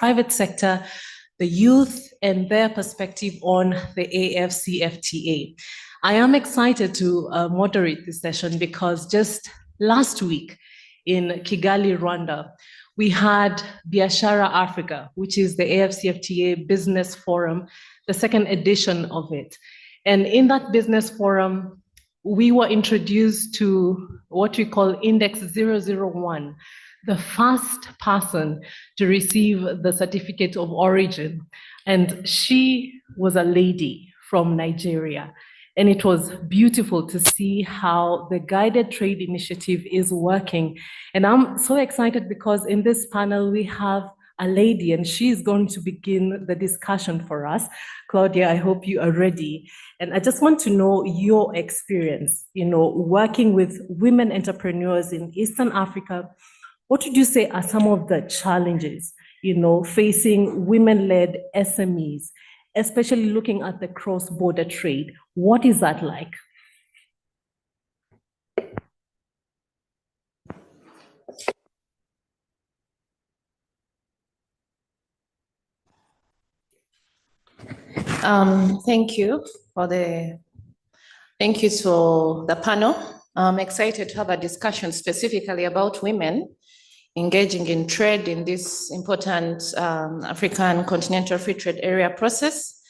private sector, the youth, and their perspective on the AfCFTA. I am excited to moderate this session because just last week in Kigali, Rwanda, we had Biashara Africa, which is the AfCFTA Business Forum, the second edition of it. And in that business forum, we were introduced to what we call Index 001, the first person to receive the certificate of origin. And she was a lady from Nigeria. And it was beautiful to see how the guided trade initiative is working. And I'm so excited because in this panel, we have a lady and she's going to begin the discussion for us. Claudia, I hope you are ready. And I just want to know your experience, working with women entrepreneurs in Eastern Africa. What would you say are some of the challenges, facing women-led SMEs, especially looking at the cross-border trade? What is that like? Thank you to the panel. I'm excited to have a discussion specifically about women engaging in trade in this important African Continental Free Trade Area process.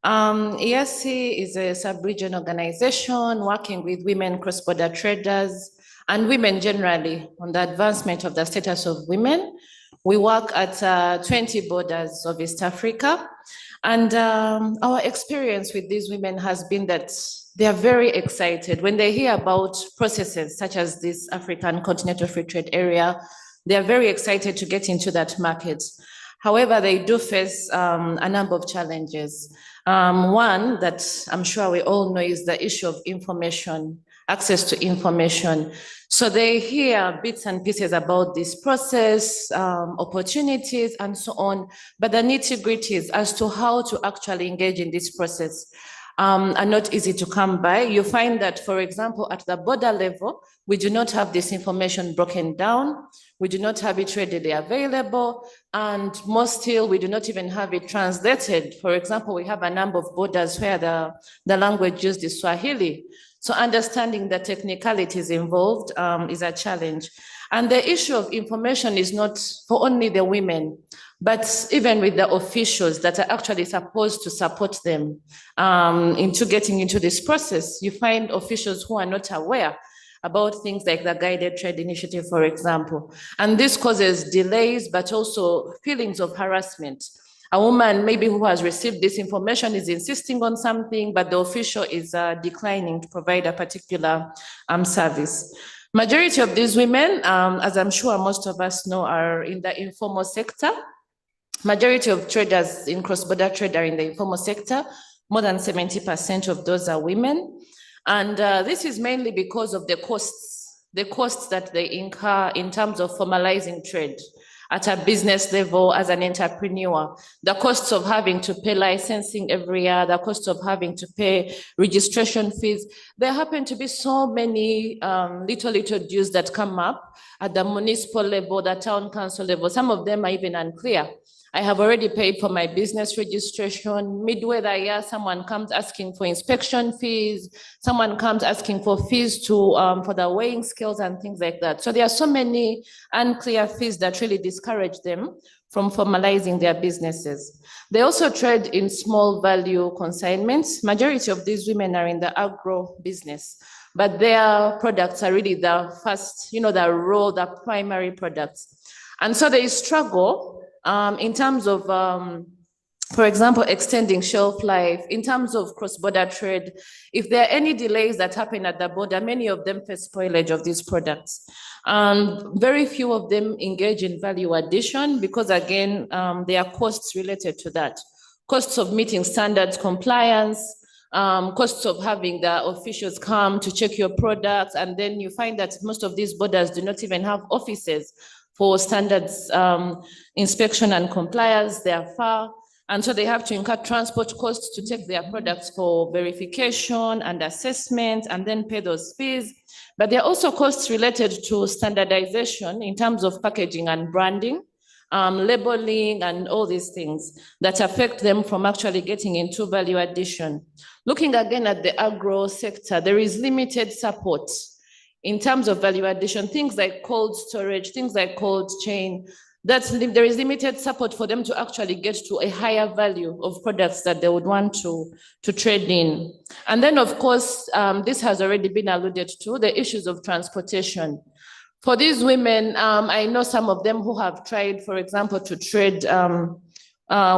EAC is a sub-region organization working with women cross-border traders and women generally on the advancement of the status of women. We work at 20 borders of East Africa. And our experience with these women has been that they are very excited when they hear about processes such as this African Continental Free Trade Area. They are very excited to get into that market. However, they do face a number of challenges. One that I'm sure we all know is the issue of information, access to information. So they hear bits and pieces about this process, opportunities, and so on, but the nitty-gritties as to how to actually engage in this process are not easy to come by. You find that, for example, at the border level, we do not have this information broken down. We do not have it readily available, and more still, we do not even have it translated. For example, we have a number of borders where the language used is Swahili. So understanding the technicalities involved is a challenge. And the issue of information is not for only the women, but even with the officials that are actually supposed to support them into getting into this process. You find officials who are not aware about things like the guided trade initiative, for example. And this causes delays, but also feelings of harassment. A woman maybe who has received this information is insisting on something, but the official is declining to provide a particular service. Majority of these women, as I'm sure most of us know, are in the informal sector. Majority of traders in cross-border trade are in the informal sector. More than 70% of those are women. And this is mainly because of the costs that they incur in terms of formalizing trade at a business level as an entrepreneur, the costs of having to pay licensing every year, the cost of having to pay registration fees. There happen to be so many little dues that come up at the municipal level, the town council level. Some of them are even unclear. I have already paid for my business registration. Midway the year, someone comes asking for inspection fees. Someone comes asking for fees for the weighing scales and things like that. So there are so many unclear fees that really discourage them from formalizing their businesses. They also trade in small value consignments. Majority of these women are in the agro business, but their products are really the first, the primary products. And so they struggle in terms of, for example, extending shelf life, in terms of cross-border trade. If there are any delays that happen at the border, many of them face spoilage of these products. Very few of them engage in value addition because, again, there are costs related to that. Costs of meeting standards compliance, costs of having the officials come to check your products, and then you find that most of these borders do not even have offices for standards inspection and compliance. They are far, and so they have to incur transport costs to take their products for verification and assessment and then pay those fees. But there are also costs related to standardization in terms of packaging and branding. labeling, and all these things that affect them from actually getting into value addition. Looking again at the agro sector, there is limited support in terms of value addition, things like cold storage, things like cold chain, there is limited support for them to actually get to a higher value of products that they would want to trade in. And then, of course, this has already been alluded to, the issues of transportation. For these women, I know some of them who have tried, for example, to trade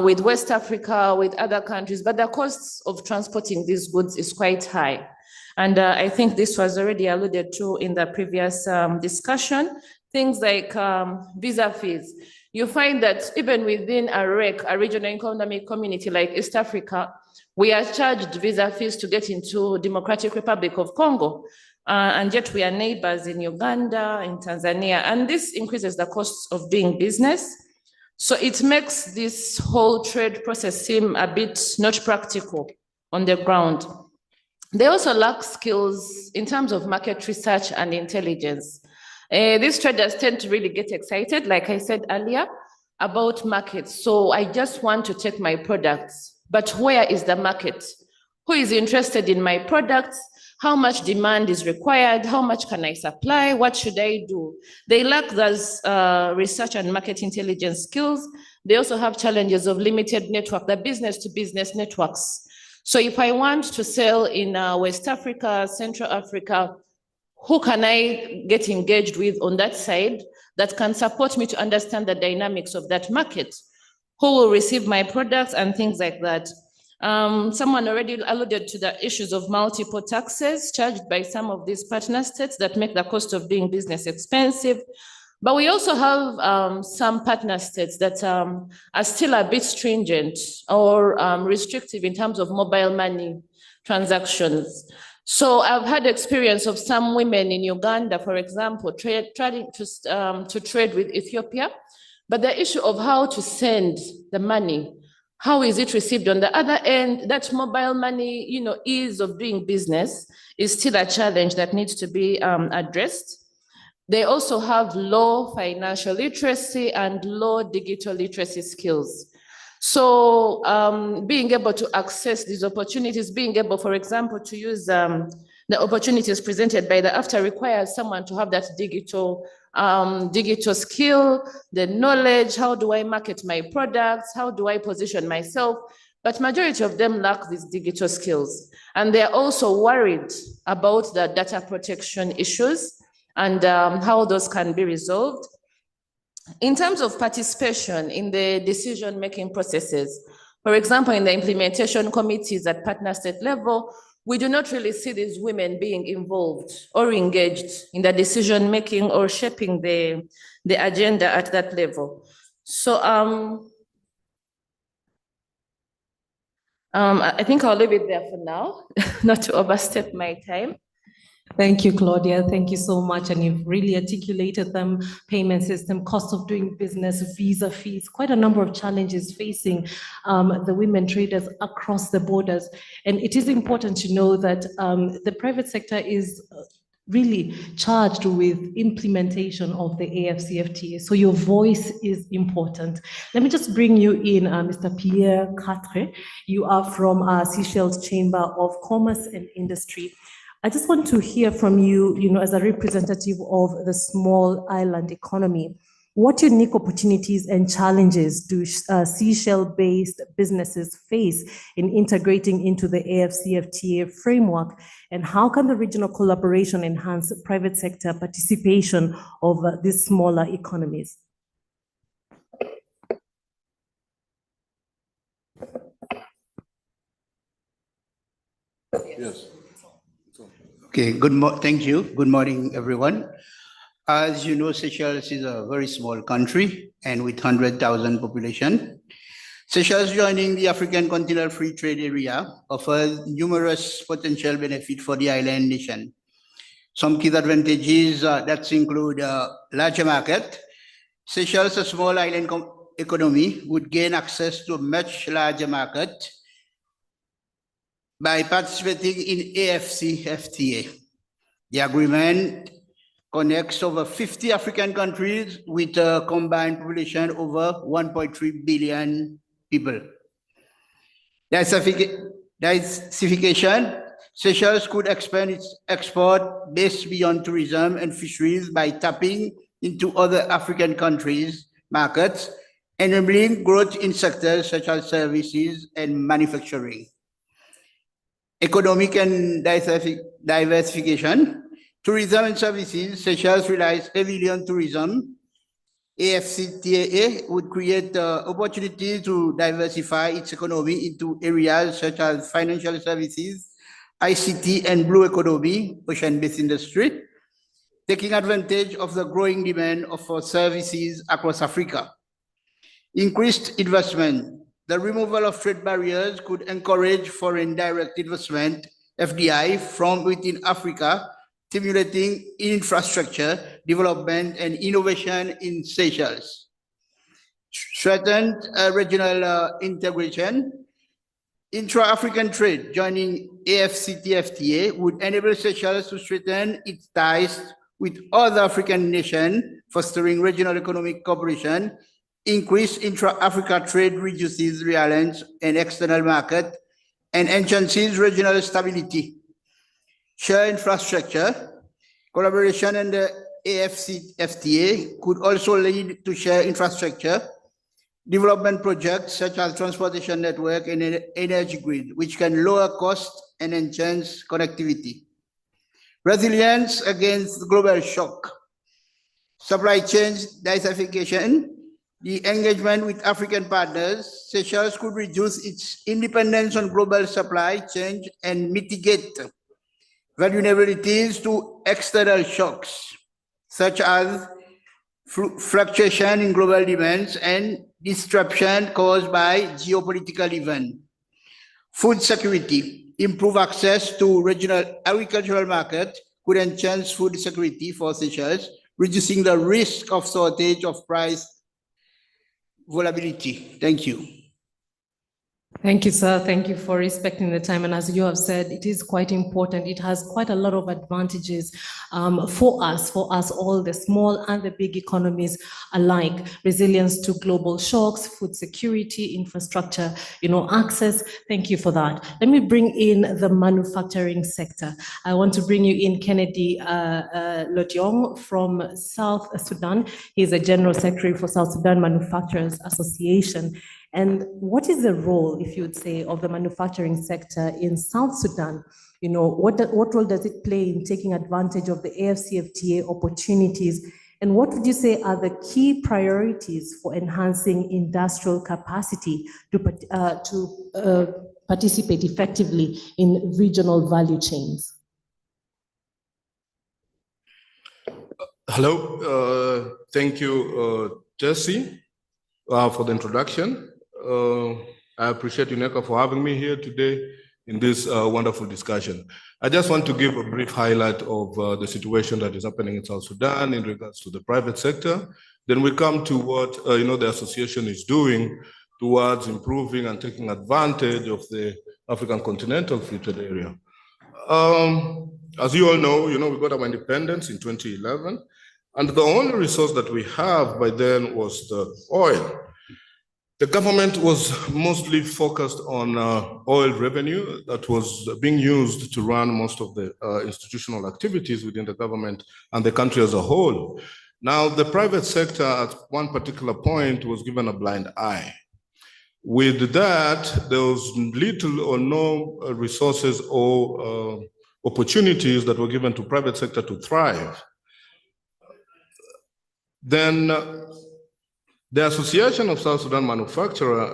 with West Africa, with other countries, but the costs of transporting these goods is quite high. And I think this was already alluded to in the previous discussion. Things like visa fees. You find that even within a REC, a regional economic community like East Africa, we are charged visa fees to get into Democratic Republic of Congo. And yet we are neighbors in Uganda, in Tanzania, and this increases the costs of doing business. So it makes this whole trade process seem a bit not practical on the ground. They also lack skills in terms of market research and intelligence. These traders tend to really get excited, like I said earlier, about markets. So I just want to take my products, but where is the market? Who is interested in my products? How much demand is required? How much can I supply? What should I do? They lack those research and market intelligence skills. They also have challenges of limited network, the business-to-business networks. So if I want to sell in West Africa, Central Africa, who can I get engaged with on that side that can support me to understand the dynamics of that market? Who will receive my products and things like that? Someone already alluded to the issues of multiple taxes charged by some of these partner states that make the cost of doing business expensive. But we also have some partner states that are still a bit stringent or restrictive in terms of mobile money transactions. So I've had experience of some women in Uganda, for example, trying to trade with Ethiopia, but the issue of how to send the money, how is it received on the other end, that mobile money, ease of doing business is still a challenge that needs to be addressed. They also have low financial literacy and low digital literacy skills. So being able to access these opportunities, being able, for example, to use the opportunities presented by the AfCFTA requires someone to have that digital skill, the knowledge, how do I market my products, how do I position myself? But majority of them lack these digital skills. And they're also worried about the data protection issues and how those can be resolved. In terms of participation in the decision-making processes, for example, in the implementation committees at partner state level, we do not really see these women being involved or engaged in the decision-making or shaping the agenda at that level. So I think I'll leave it there for now, not to overstep my time. Thank you, Claudia. Thank you so much. And you've really articulated them: payment system, cost of doing business, visa fees, quite a number of challenges facing the women traders across the borders. And it is important to know that the private sector is really charged with implementation of the AfCFTA. So your voice is important. Let me just bring you in, Mr. Pierre Catre. You are from Seychelles Chamber of Commerce and Industry. I just want to hear from you, as a representative of the small island economy, what unique opportunities and challenges do Seychelles-based businesses face in integrating into the AfCFTA framework, and how can the regional collaboration enhance private sector participation of these smaller economies? Yes. Okay, thank you. Good morning, everyone. As you know, Seychelles is a very small country and with 100,000 population. Seychelles joining the African Continental Free Trade Area offers numerous potential benefits for the island nation. Some key advantages that include larger market. Seychelles, a small island economy, would gain access to a much larger market by participating in AfCFTA. The agreement connects over 50 African countries with a combined population over 1.3 billion people. Diversification, Seychelles could expand its export base beyond tourism and fisheries by tapping into other African countries' markets, enabling growth in sectors such as services and manufacturing. Economic and diversification, tourism and services, Seychelles relies heavily on tourism. AfCFTA would create the opportunity to diversify its economy into areas such as financial services, ICT and blue economy, ocean-based industry, taking advantage of the growing demand for services across Africa. Increased investment. The removal of trade barriers could encourage foreign direct investment, FDI, from within Africa, stimulating infrastructure development and innovation in Seychelles. Strengthened regional integration. Intra-African trade joining AfCFTA would enable Seychelles to strengthen its ties with other African nations, fostering regional economic cooperation. Increased intra-Africa trade reduces reliance on external market and enhances regional stability. Share infrastructure, collaboration in the AfCFTA could also lead to share infrastructure development projects such as transportation network and energy grid, which can lower costs and enhance connectivity. Resilience against global shock. Supply chain diversification, the engagement with African partners, Seychelles could reduce its dependence on global supply chain and mitigate vulnerabilities to external shocks, such as fluctuation in global demands and disruption caused by geopolitical events. Food security, improve access to regional agricultural markets could enhance food security for Seychelles, reducing the risk of shortage of price volatility. Thank you. Thank you, sir. Thank you for respecting the time. And as you have said, it is quite important. It has quite a lot of advantages for us all, the small and the big economies alike. Resilience to global shocks, food security, infrastructure, access. Thank you for that. Let me bring in the manufacturing sector. I want to bring you in Kennedy Lodiong from South Sudan. He's a General Secretary for South Sudan Manufacturers Association. And what is the role, if you would say, of the manufacturing sector in South Sudan? What role does it play in taking advantage of the AfCFTA opportunities? And what would you say are the key priorities for enhancing industrial capacity to participate effectively in regional value chains? Hello, thank you, Jesse, for the introduction. I appreciate UNECA for having me here today in this wonderful discussion. I just want to give a brief highlight of the situation that is happening in South Sudan in regards to the private sector. Then we come to what the association is doing towards improving and taking advantage of the African Continental Free Trade Area. As you all know, we got our independence in 2011, and the only resource that we have by then was the oil. The government was mostly focused on oil revenue that was being used to run most of the institutional activities within the government and the country as a whole. Now, the private sector at one particular point was given a blind eye. With that, there was little or no resources or opportunities that were given to private sector to thrive. Then, the Association of South Sudan Manufacturers,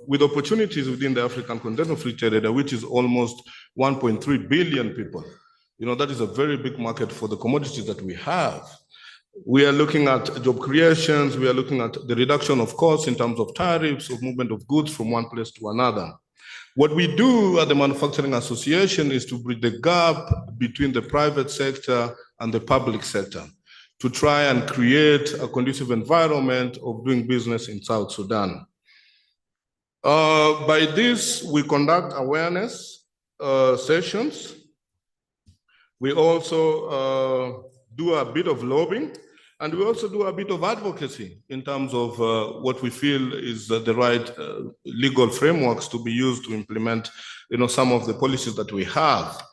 with opportunities within the African Continental Free Trade Area, which is almost 1.3 billion people, that is a very big market for the commodities that we have. We are looking at job creations, we are looking at the reduction of costs in terms of tariffs, of movement of goods from one place to another. What we do at the Manufacturing Association is to bridge the gap between the private sector and the public sector, to try and create a conducive environment of doing business in South Sudan. By this, we conduct awareness sessions. We also do a bit of lobbying, and we also do a bit of advocacy in terms of what we feel is the right legal frameworks to be used to implement, some of the policies that we have.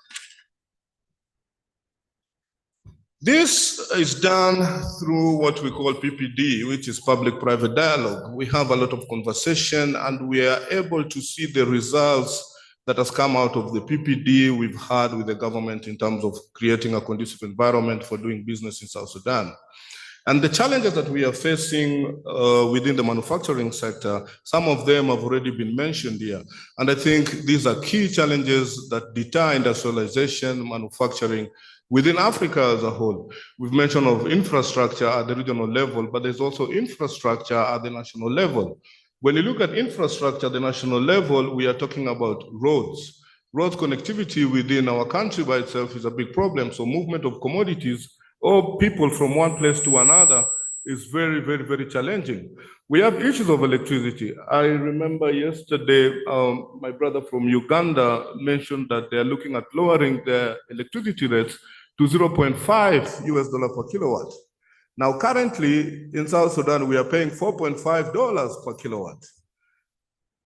This is done through what we call PPD, which is public-private dialogue. We have a lot of conversation, and we are able to see the results that has come out of the PPD we've had with the government in terms of creating a conducive environment for doing business in South Sudan. And the challenges that we are facing within the manufacturing sector, some of them have already been mentioned here. And I think these are key challenges that deter industrialization, manufacturing within Africa as a whole. We've mentioned of infrastructure at the regional level, but there's also infrastructure at the national level. When you look at infrastructure at the national level, we are talking about roads. Road connectivity within our country by itself is a big problem. So movement of commodities or people from one place to another is very, very, very challenging. We have issues of electricity. I remember yesterday, my brother from Uganda mentioned that they're looking at lowering their electricity rates to $0.5 per kilowatt. Now, currently in South Sudan, we are paying $4.5 per kilowatt.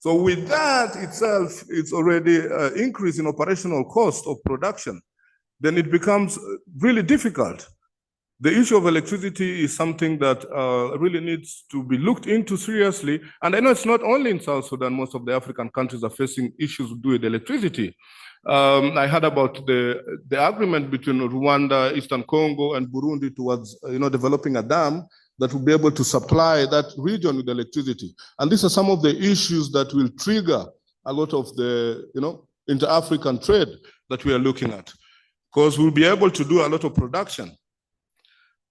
So with that itself, it's already an increase in operational cost of production. Then it becomes really difficult. The issue of electricity is something that really needs to be looked into seriously. And I know it's not only in South Sudan, most of the African countries are facing issues to do with electricity. I heard about the agreement between Rwanda, Eastern Congo, and Burundi towards developing a dam that will be able to supply that region with electricity. And these are some of the issues that will trigger a lot of the inter-African trade that we are looking at, because we'll be able to do a lot of production.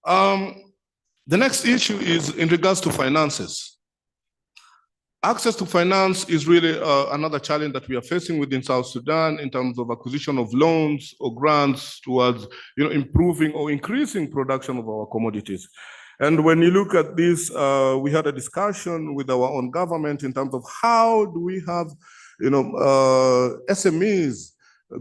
The next issue is in regards to finances. Access to finance is really another challenge that we are facing within South Sudan in terms of acquisition of loans or grants towards improving or increasing production of our commodities. And when you look at this, we had a discussion with our own government in terms of how do we have SMEs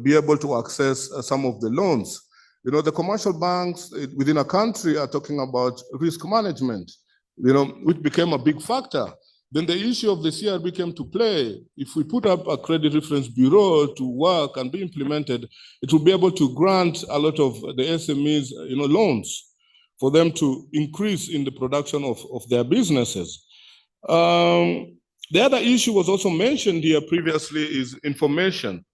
be able to access some of the loans. The commercial banks within a country are talking about risk management, which became a big factor. Then the issue of the CRB came to play. If we put up a credit reference bureau to work and be implemented, it will be able to grant a lot of the SMEs, loans for them to increase in the production of their businesses. The other issue was also mentioned here previously is information,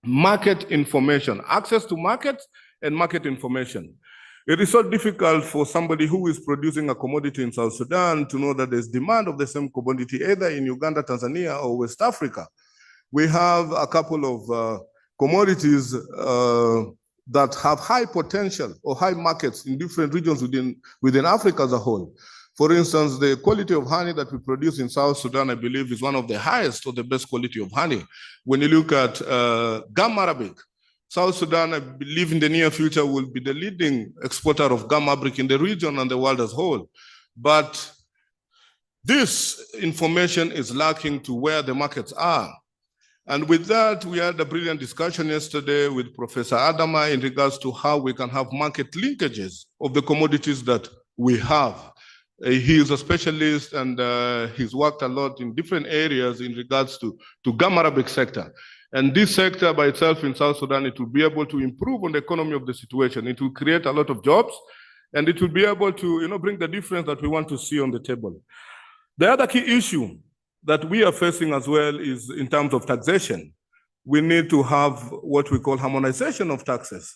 market information, access to markets and market information. It is so difficult for somebody who is producing a commodity in South Sudan to know that there's demand of the same commodity either in Uganda, Tanzania, or West Africa. We have a couple of commodities that have high potential or high markets in different regions within Africa as a whole. For instance, the quality of honey that we produce in South Sudan, I believe, is one of the highest or the best quality of honey. When you look at gum arabic, South Sudan, I believe in the near future, will be the leading exporter of gum arabic in the region and the world as a whole. But this information is lacking to where the markets are. And with that, we had a brilliant discussion yesterday with Professor Adama in regards to how we can have market linkages of the commodities that we have. He is a specialist and he's worked a lot in different areas in regards to gum arabic sector. And this sector by itself in South Sudan, it will be able to improve on the economy of the situation. It will create a lot of jobs, and it will be able to bring the difference that we want to see on the table. The other key issue that we are facing as well is in terms of taxation. We need to have what we call harmonization of taxes.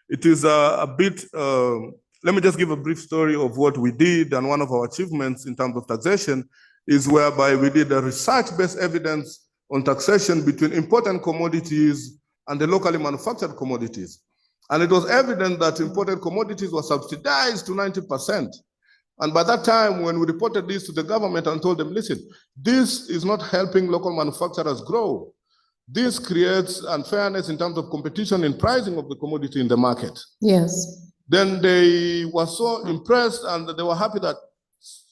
It is a bit, let me just give a brief story of what we did, and one of our achievements in terms of taxation is whereby we did a research-based evidence on taxation between important commodities and the locally manufactured commodities. And it was evident that imported commodities were subsidized to 90%. And by that time, when we reported this to the government and told them, listen, this is not helping local manufacturers grow. This creates unfairness in terms of competition and pricing of the commodity in the market. Yes. Then they were so impressed and they were happy that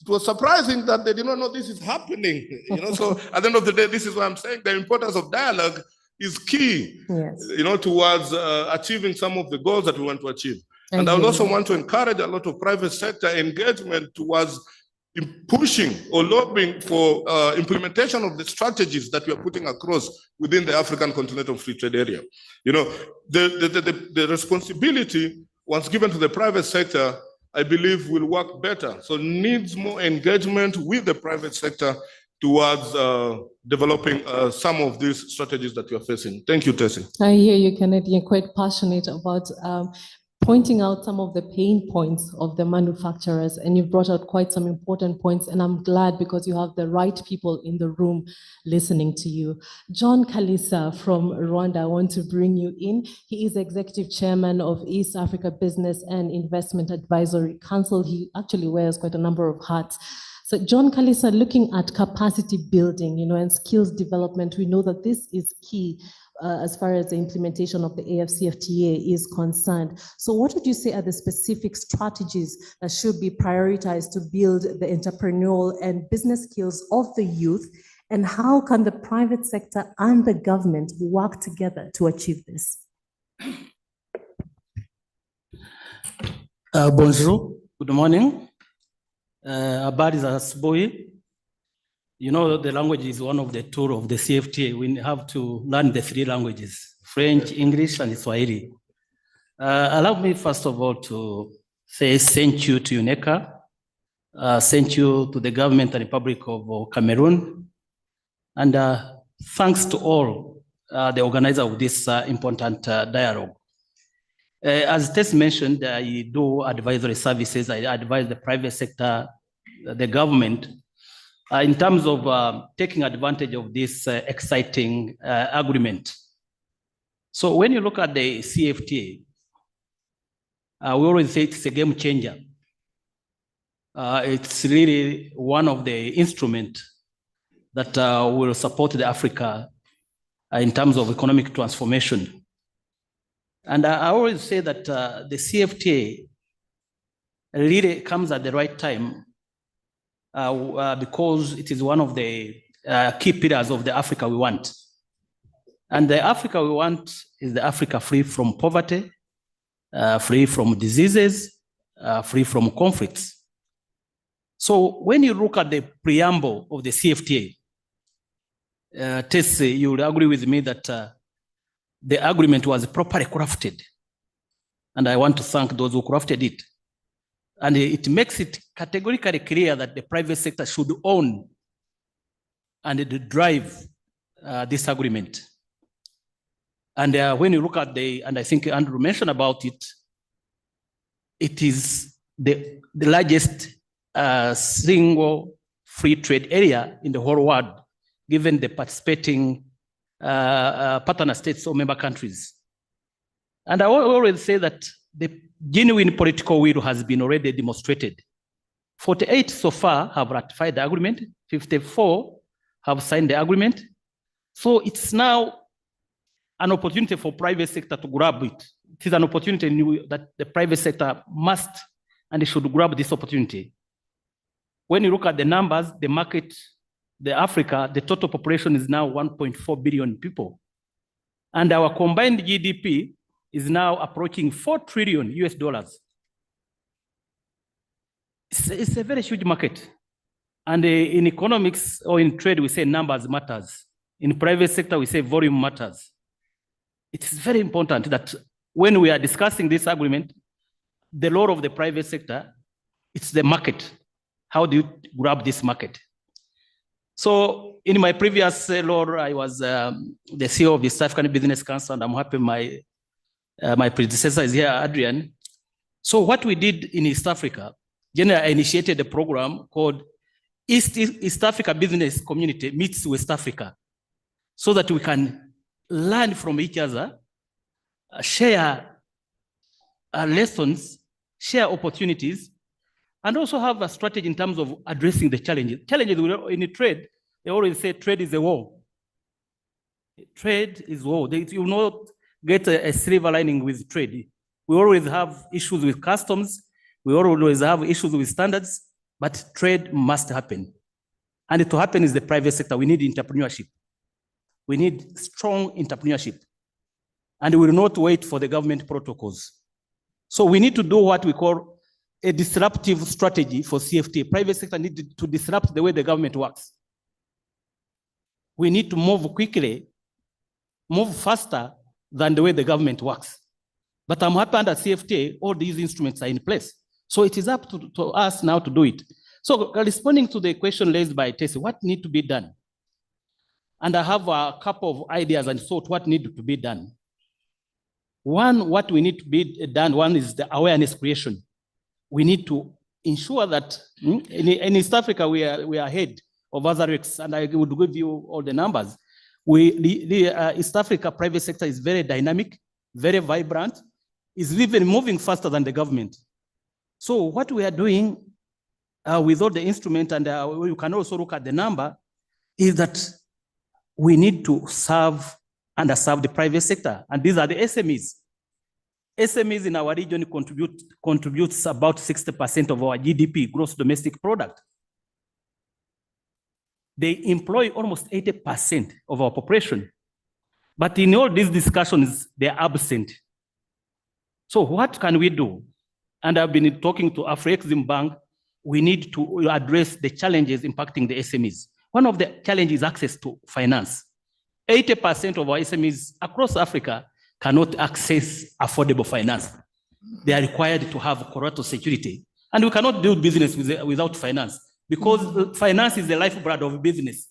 it was surprising that they did not know this is happening. So at the end of the day, this is what I'm saying. The importance of dialogue is key, Yes. Towards achieving some of the goals that we want to achieve. And I would also want to encourage a lot of private sector engagement towards pushing or lobbying for implementation of the strategies that we are putting across within the African Continental Free Trade Area. You know, the responsibility, once given to the private sector, I believe will work better. So needs more engagement with the private sector towards developing some of these strategies that we are facing. Thank you, Tessie. I hear you, Kenneth. You're quite passionate about pointing out some of the pain points of the manufacturers, and you brought out quite some important points, and I'm glad because you have the right people in the room listening to you. John Kalisa from Rwanda, I want to bring you in. He is Executive Chairman of East Africa Business and Investment Advisory Council. He actually wears quite a number of hats. So John Kalisa, looking at capacity building, and skills development, we know that this is key as far as the implementation of the AfCFTA is concerned. So what would you say are the specific strategies that should be prioritized to build the entrepreneurial and business skills of the youth? And how can the private sector and the government work together to achieve this? Bonjour, good morning. Habari za asubuhi. You know, the language is one of the tools of the CFTA. We have to learn the 3 languages, French, English, and Swahili. Allow me, first of all, to say thank you to UNECA. Thank you to the government and Republic of Cameroon. And thanks to all the organizers of this important dialogue. As Tess mentioned, I do advisory services. I advise the private sector, the government, in terms of taking advantage of this exciting agreement. So when you look at the CFTA, we always say it's a game changer. It's really one of the instruments that will support the Africa in terms of economic transformation. And I always say that the CFTA really comes at the right time because it is one of the key pillars of the Africa we want. And the Africa we want is the Africa free from poverty, free from diseases, free from conflicts. So when you look at the preamble of the CFTA, Tess, you will agree with me that the agreement was properly crafted. And I want to thank those who crafted it. And it makes it categorically clear that the private sector should own and drive this agreement. And when you look at and I think Andrew mentioned about it, it is the largest single free trade area in the whole world, given the participating partner states or member countries. And I always say that the genuine political will has been already demonstrated. 48 so far have ratified the agreement, 54 have signed the agreement. So it's now an opportunity for private sector to grab it. It is an opportunity that the private sector must and should grab this opportunity. When you look at the numbers, the market, the Africa, the total population is now 1.4 billion people. And our combined GDP is now approaching $4 trillion US. It's a very huge market. And in economics or in trade, we say numbers matters. In private sector, we say volume matters. It is very important that when we are discussing this agreement, the role of the private sector, it's the market. How do you grab this market? So in my previous role, I was the CEO of the East African Business Council, and I'm happy my predecessor is here, Adrian. So what we did in East Africa, generally I initiated a program called East Africa Business Community Meets West Africa, so that we can learn from each other, share lessons, share opportunities, and also have a strategy in terms of addressing the challenges. Challenges in trade, they always say trade is a war. Trade is war. You will not get a silver lining with trade. We always have issues with customs. We always have issues with standards, but trade must happen. And to happen is the private sector. We need entrepreneurship. We need strong entrepreneurship. And we will not wait for the government protocols. So we need to do what we call a disruptive strategy for CFTA. Private sector needs to disrupt the way the government works. We need to move quickly, move faster than the way the government works. But I'm happy under CFTA, all these instruments are in place. So it is up to us now to do it. So responding to the question raised by Tessie, what needs to be done? And I have a couple of ideas and thought what needs to be done. One, what we need to be done, one is the awareness creation. We need to ensure that in East Africa, we are ahead of other risks, and I would give you all the numbers. The East Africa private sector is very dynamic, very vibrant, is even moving faster than the government. So what we are doing with all the instruments, and you can also look at the number, is that we need to serve the private sector, and these are the SMEs. SMEs in our region contributes about 60% of our GDP, gross domestic product. They employ almost 80% of our population. But in all these discussions, they're absent. So what can we do? And I've been talking to AfCFTA. We need to address the challenges impacting the SMEs. One of the challenges is access to finance. 80% of our SMEs across Africa cannot access affordable finance. They are required to have collateral security. And we cannot do business without finance, because finance is the lifeblood of business.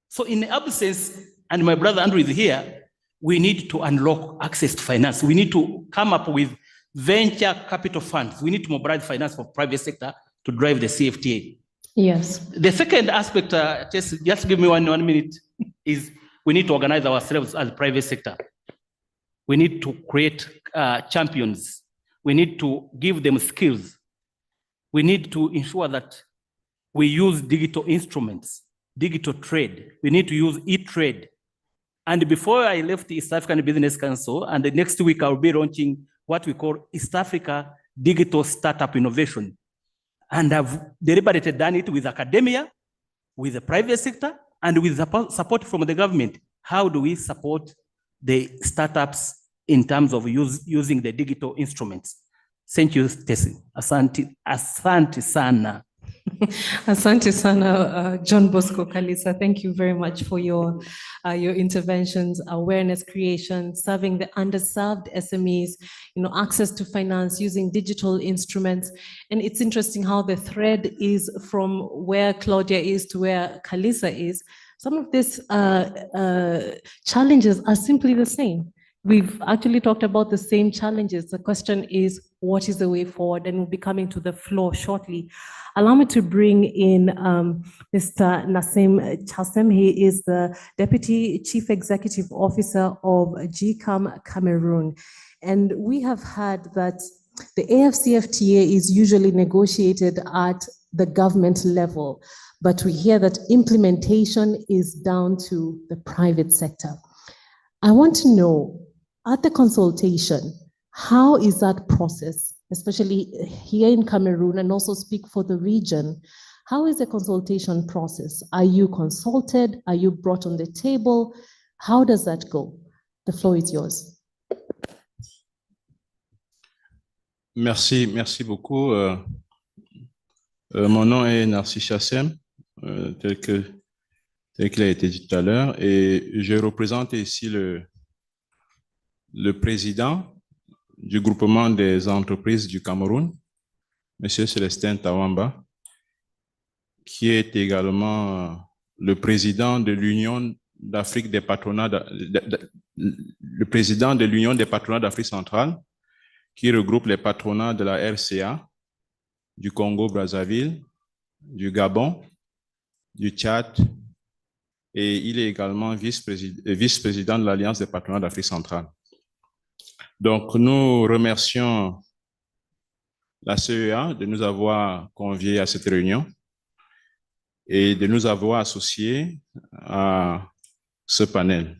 So in absence, and my brother Andrew is here, we need to unlock access to finance. We need to come up with venture capital funds. We need to mobilize finance for private sector to drive the CFTA. Yes. The second aspect, just give me one minute, is we need to organize ourselves as private sector. We need to create champions. We need to give them skills. We need to ensure that we use digital instruments, digital trade. We need to use e-trade. And before I left the East African Business Council, and the next week I'll be launching what we call East Africa Digital Startup Innovation. And I've deliberately done it with academia, with the private sector, and with the support from the government. How do we support the startups in terms of using the digital instruments? Thank you, Tessie. Asante sana. Asante sana, John Bosco Kalisa. Thank you very much for your interventions, awareness creation, serving the underserved SMEs, access to finance using digital instruments. And it's interesting how the thread is from where Claudia is to where Kalisa is. Some of these challenges are simply the same. We've actually talked about the same challenges. The question is, what is the way forward? And we'll be coming to the floor shortly. Allow me to bring in Mr. Nassim Chassem. He is the Deputy Chief Executive Officer of GCAM Cameroon. And we have heard that the AfCFTA is usually negotiated at the government level, but we hear that implementation is down to the private sector. I want to know, at the consultation, how is that process, especially here in Cameroon, and also speak for the region? How is the consultation process? Are you consulted? Are you brought on the table? How does that go? The floor is yours. Merci beaucoup. Mon nom est Narcisse Chassem, tel qu'il a été dit tout à l'heure, et je représente ici le président du groupement des entreprises du Cameroun, M. Célestin Tawamba, qui est également le président de l'Union d'Afrique des patronats, le président de l'Union des patronats d'Afrique centrale, qui regroupe les patronats de la RCA, du Congo-Brazzaville, du Gabon, du Tchad, et il est également vice-président de l'Alliance des patronats d'Afrique centrale. Donc, nous remercions la CEA de nous avoir conviés à cette réunion et de nous avoir associés à ce panel.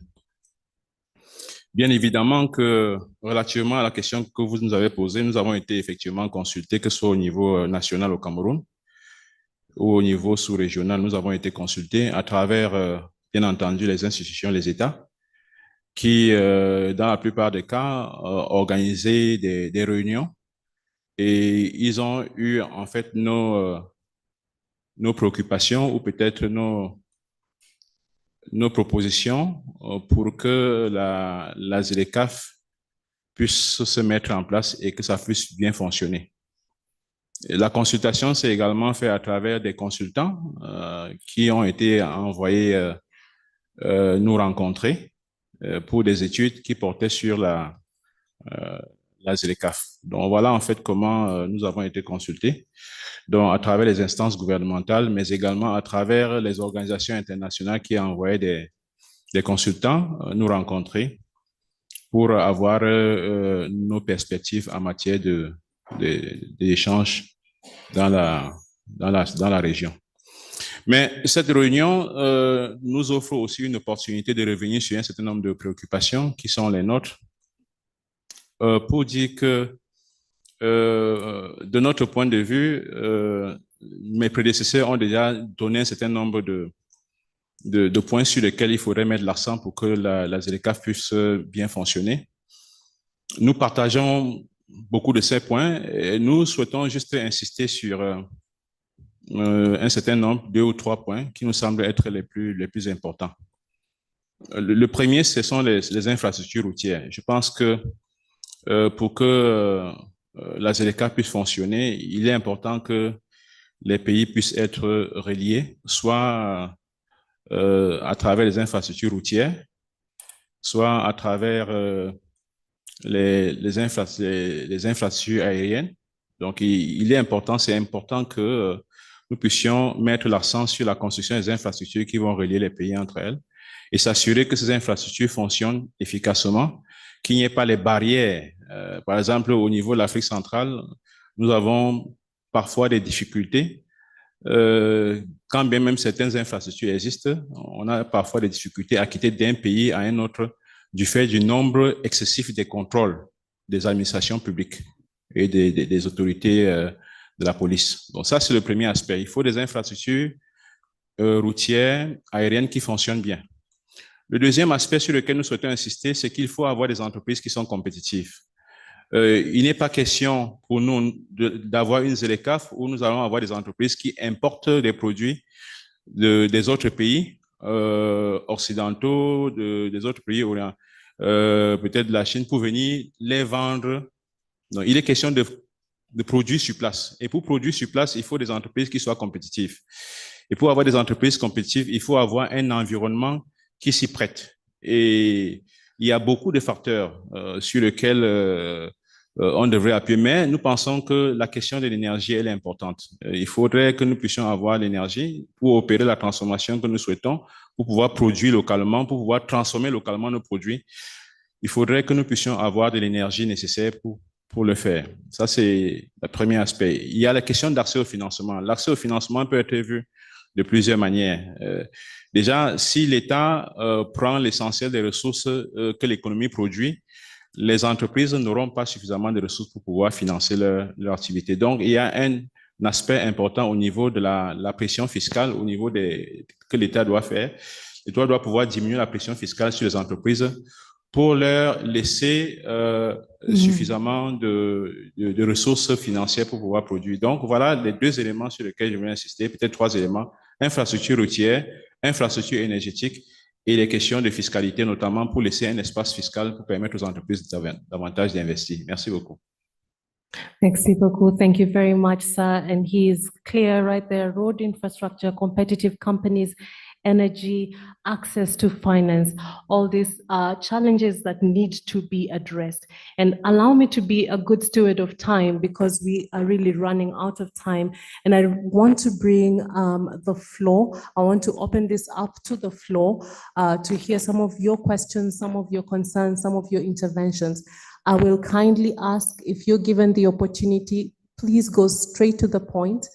Bien évidemment que, relativement à la question que vous nous avez posée, nous avons été effectivement consultés, que ce soit au niveau national au Cameroun ou au niveau sous-régional, nous avons été consultés à travers, bien entendu, les institutions, les États, qui, dans la plupart des cas, organisaient des réunions et ils ont eu en fait nos préoccupations ou peut-être nos propositions pour que la ZLECAf puisse se mettre en place et que ça puisse bien fonctionner. Et la consultation s'est également faite à travers des consultants qui ont été envoyés nous rencontrer pour des études qui portaient sur la ZLECAf. Donc voilà en fait comment nous avons été consultés, donc à travers les instances gouvernementales, mais également à travers les organisations internationales qui ont envoyé des consultants nous rencontrer pour avoir nos perspectives en matière d'échanges dans la région. Mais cette réunion nous offre aussi une opportunité de revenir sur un certain nombre de préoccupations qui sont les nôtres pour dire que de notre point de vue, mes prédécesseurs ont déjà donné un certain nombre de points sur lesquels il faudrait mettre l'accent pour que la ZLECAf puisse bien fonctionner. Nous partageons beaucoup de ces points et nous souhaitons juste insister sur un certain nombre, 2 ou 3 points qui nous semblent être les plus importants. Le premier, ce sont les infrastructures routières. Je pense que pour que la ZLECAf puisse fonctionner, il est important que les pays puissent être reliés, soit à travers les infrastructures routières, soit à travers les infrastructures aériennes. Donc, il est important, c'est important que nous puissions mettre l'accent sur la construction des infrastructures qui vont relier les pays entre elles et s'assurer que ces infrastructures fonctionnent efficacement, qu'il n'y ait pas les barrières. Par exemple, au niveau de l'Afrique centrale, nous avons parfois des difficultés. Quand bien même certaines infrastructures existent, on a parfois des difficultés à quitter d'un pays à un autre du fait du nombre excessif des contrôles des administrations publiques et des autorités de la police. Donc ça, c'est le premier aspect. Il faut des infrastructures routières, aériennes qui fonctionnent bien. Le deuxième aspect sur lequel nous souhaitons insister, c'est qu'il faut avoir des entreprises qui sont compétitives. Il n'est pas question pour nous d'avoir une ZLECAf où nous allons avoir des entreprises qui importent des produits des autres pays occidentaux, des autres pays peut-être de la Chine, pour venir les vendre. Donc, il est question de produire sur place. Et pour produire sur place, il faut des entreprises qui soient compétitives. Et pour avoir des entreprises compétitives, il faut avoir un environnement qui s'y prête. Et il y a beaucoup de facteurs sur lesquels on devrait appuyer, mais nous pensons que la question de l'énergie, elle est importante. Il faudrait que nous puissions avoir l'énergie pour opérer la transformation que nous souhaitons, pour pouvoir produire localement, pour pouvoir transformer localement nos produits. Il faudrait que nous puissions avoir de l'énergie nécessaire pour le faire. Ça, c'est le premier aspect. Il y a la question d'accès au financement. L'accès au financement peut être vu de plusieurs manières. Déjà, si l'État prend l'essentiel des ressources que l'économie produit, les entreprises n'auront pas suffisamment de ressources pour pouvoir financer leur activité. Donc, il y a un aspect important au niveau de la pression fiscale, au niveau que l'État doit faire. L'État doit pouvoir diminuer la pression fiscale sur les entreprises pour leur laisser suffisamment de ressources financières pour pouvoir produire. Donc, voilà les 2 éléments sur lesquels je vais insister, peut-être 3 éléments: infrastructure routière, infrastructure énergétique et les questions de fiscalité, notamment pour laisser un espace fiscal pour permettre aux entreprises davantage d'investir. Merci beaucoup. Merci beaucoup. Thank you very much, sir. And he is clear right there: road infrastructure, competitive companies, energy, access to finance. All these are challenges that need to be addressed. And allow me to be a good steward of time, because we are really running out of time. And I want to bring the floor. I want to open this up to the floor to hear some of your questions, some of your concerns, some of your interventions. I will kindly ask, if you're given the opportunity, please go straight to the point.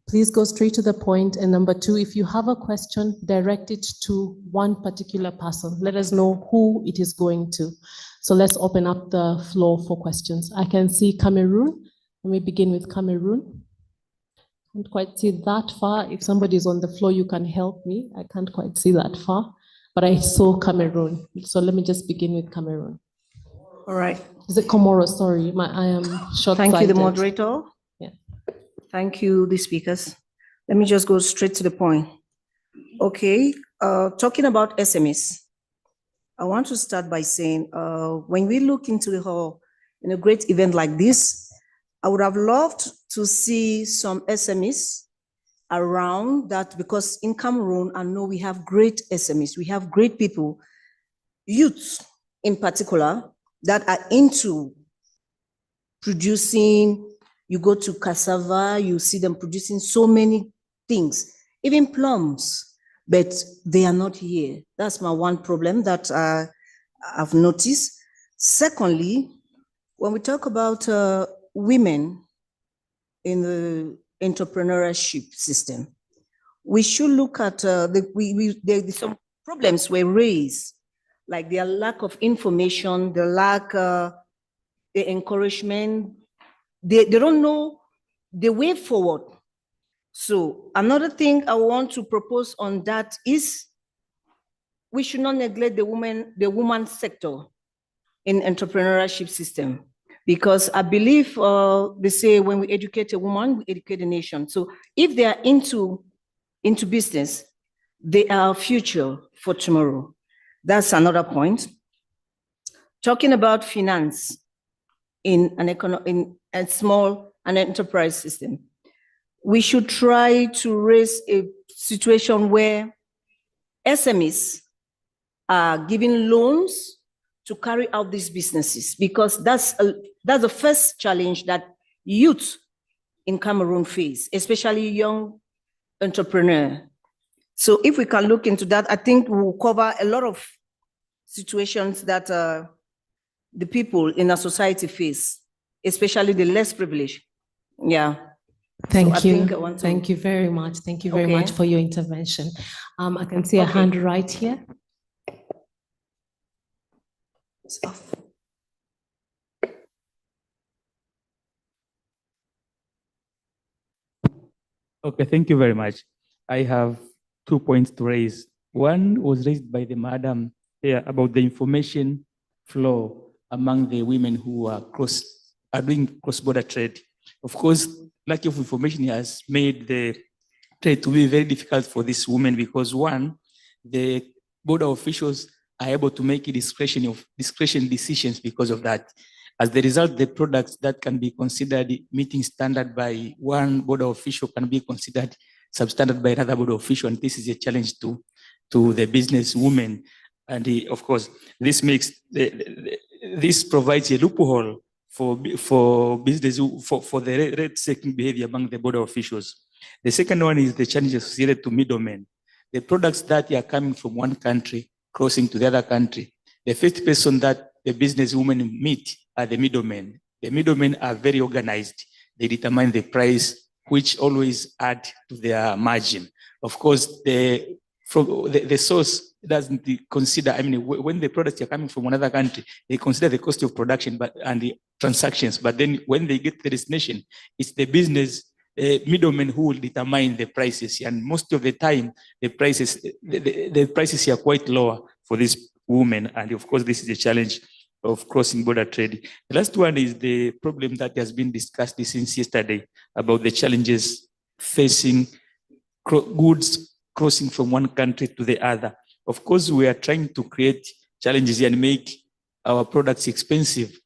Please go straight to the point. And number 2, if you have a question, direct it to one particular person. Let us know who it is going to. So let's open up the floor for questions. I can see Cameroon. Let me begin with Cameroon. Can't quite see that far. If somebody is on the floor, you can help me. I can't quite see that far, but I saw Cameroon. So let me just begin with Cameroon. All right. Is it Comoros? Sorry, I am short-sighted. Thank you, the moderator. Yeah. Thank you, the speakers. Let me just go straight to the point. Okay, talking about SMEs, I want to start by saying, when we look into the whole, in a great event like this, I would have loved to see some SMEs around that, because in Cameroon, I know we have great SMEs, we have great people, youth in particular, that are into producing. You go to cassava, you see them producing so many things, even plums, but they are not here. That's my one problem that I've noticed. Secondly, when we talk about women in the entrepreneurship system, we should look at some problems were raised, like their lack of information, the lack, the encouragement. They don't know the way forward. So another thing I want to propose on that is we should not neglect the woman sector in entrepreneurship system, because I believe they say when we educate a woman, we educate a nation. So if they are into business, they are our future for tomorrow. That's another point. Talking about finance in a small and enterprise system, we should try to raise a situation where SMEs are given loans to carry out these businesses, because that's the first challenge that youth in Cameroon face, especially young entrepreneurs. So if we can look into that, I think we'll cover a lot of situations that the people in our society face, especially the less privileged. Yeah. Thank So you. Thank you very much. Thank you very much for your intervention. I can see a hand right here. It's off. Okay, thank you very much. I have 2 points to raise. One was raised by the madam here about the information flow among the women who are doing cross-border trade. Of course, lack of information has made the trade to be very difficult for these women, because one, the border officials are able to make a discretion decisions because of that. As the result, the products that can be considered meeting standard by one border official can be considered substandard by another border official, and this is a challenge to the business women. And of course, this makes this provides a loophole for business for the rate-seeking behavior among the border officials. The second one is the challenges associated to middlemen. The products that are coming from one country crossing to the other country, the first person that the business women meet are the middlemen. The middlemen are very organized. They determine the price, which always add to their margin. Of course, the source doesn't consider, I mean, when the products are coming from another country, they consider the cost of production and the transactions. But then when they get to the destination, it's the business middlemen who will determine the prices. And most of the time, the prices are quite lower for these women. And of course, this is a challenge of crossing border trade. The last one is the problem that has been discussed since yesterday about the challenges facing goods crossing from one country to the other. Of course, we are trying to create challenges and make our products expensive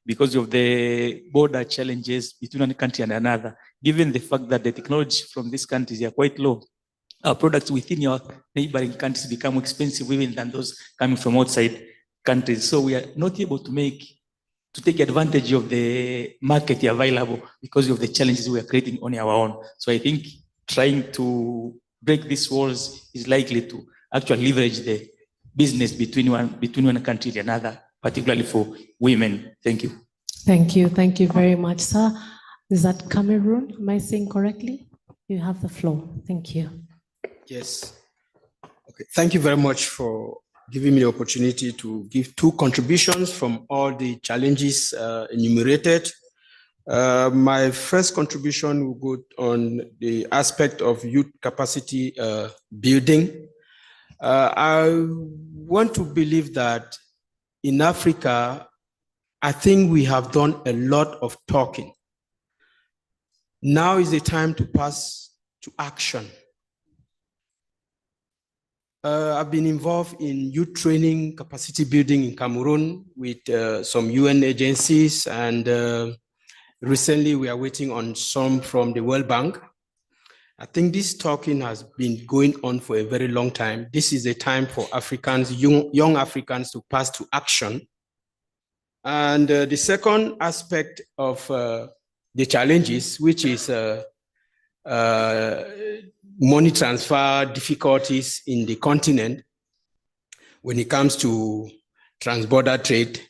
because of the border challenges between one country and another. Given the fact that the technology from these countries are quite low, our products within your neighboring countries become expensive even than those coming from outside countries. So we are not able to take advantage of the market available because of the challenges we are creating on our own. So I think trying to break these walls is likely to actually leverage the business between one country and another, particularly for women. Thank you. Thank you. Thank you very much, sir. Is that Cameroon? Am I saying correctly? You have the floor. Thank you. Yes. Okay. Thank you very much for giving me the opportunity to give two contributions from all the challenges enumerated. My first contribution will go on the aspect of youth capacity building. I want to believe that in Africa, I think we have done a lot of talking. Now is the time to pass to action. I've been involved in youth training, capacity building in Cameroon with some UN agencies, and recently we are waiting on some from the World Bank. I think this talking has been going on for a very long time. This is a time for Africans, young Africans, to pass to action. And the second aspect of the challenges, which is money transfer difficulties in the continent when it comes to transborder trade,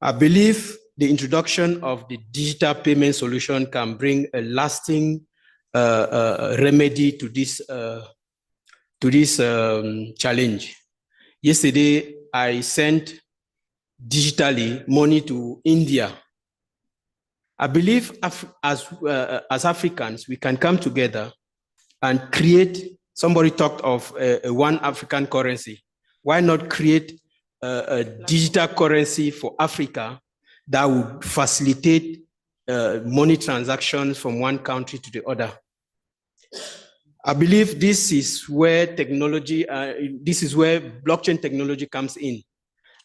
I believe the introduction of the digital payment solution can bring a lasting remedy to this challenge. Yesterday, I sent digitally money to India. I believe as Africans, we can come together and create, somebody talked of a one African currency. Why not create a digital currency for Africa that would facilitate money transactions from one country to the other? I believe this is where technology, this is where blockchain technology comes in.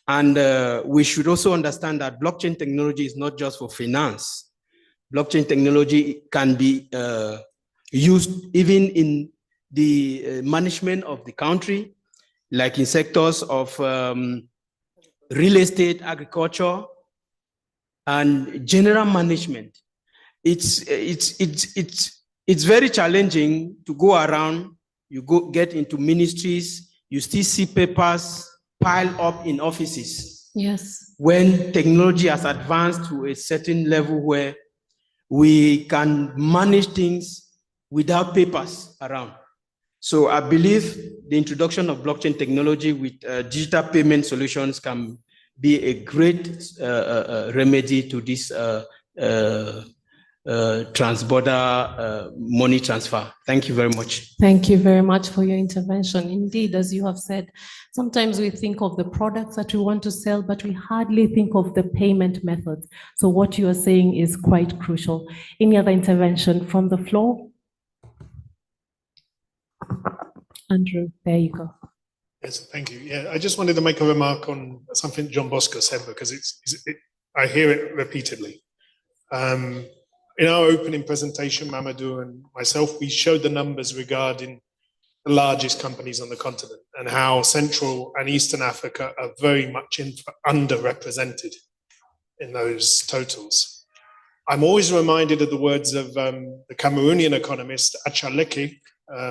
And we should also understand that blockchain technology is not just for finance. Blockchain technology can be used even in the management of the country, like in sectors of real estate, agriculture, and general management. It's very challenging to go around, get into ministries, you still see papers pile up in offices. Yes. When technology has advanced to a certain level where we can manage things without papers around. So I believe the introduction of blockchain technology with digital payment solutions can be a great remedy to this transborder money transfer. Thank you very much. Thank you very much for your intervention. Indeed, as you have said, sometimes we think of the products that we want to sell, but we hardly think of the payment methods. So what you are saying is quite crucial. Any other intervention from the floor? Andrew, there you go. Yes, thank you. Yeah, I just wanted to make a remark on something John Bosco said, because I hear it repeatedly. In our opening presentation, Mamadou and myself, we showed the numbers regarding the largest companies on the continent and how Central and Eastern Africa are very much underrepresented in those totals. I'm always reminded of the words of the Cameroonian economist, Achaleke,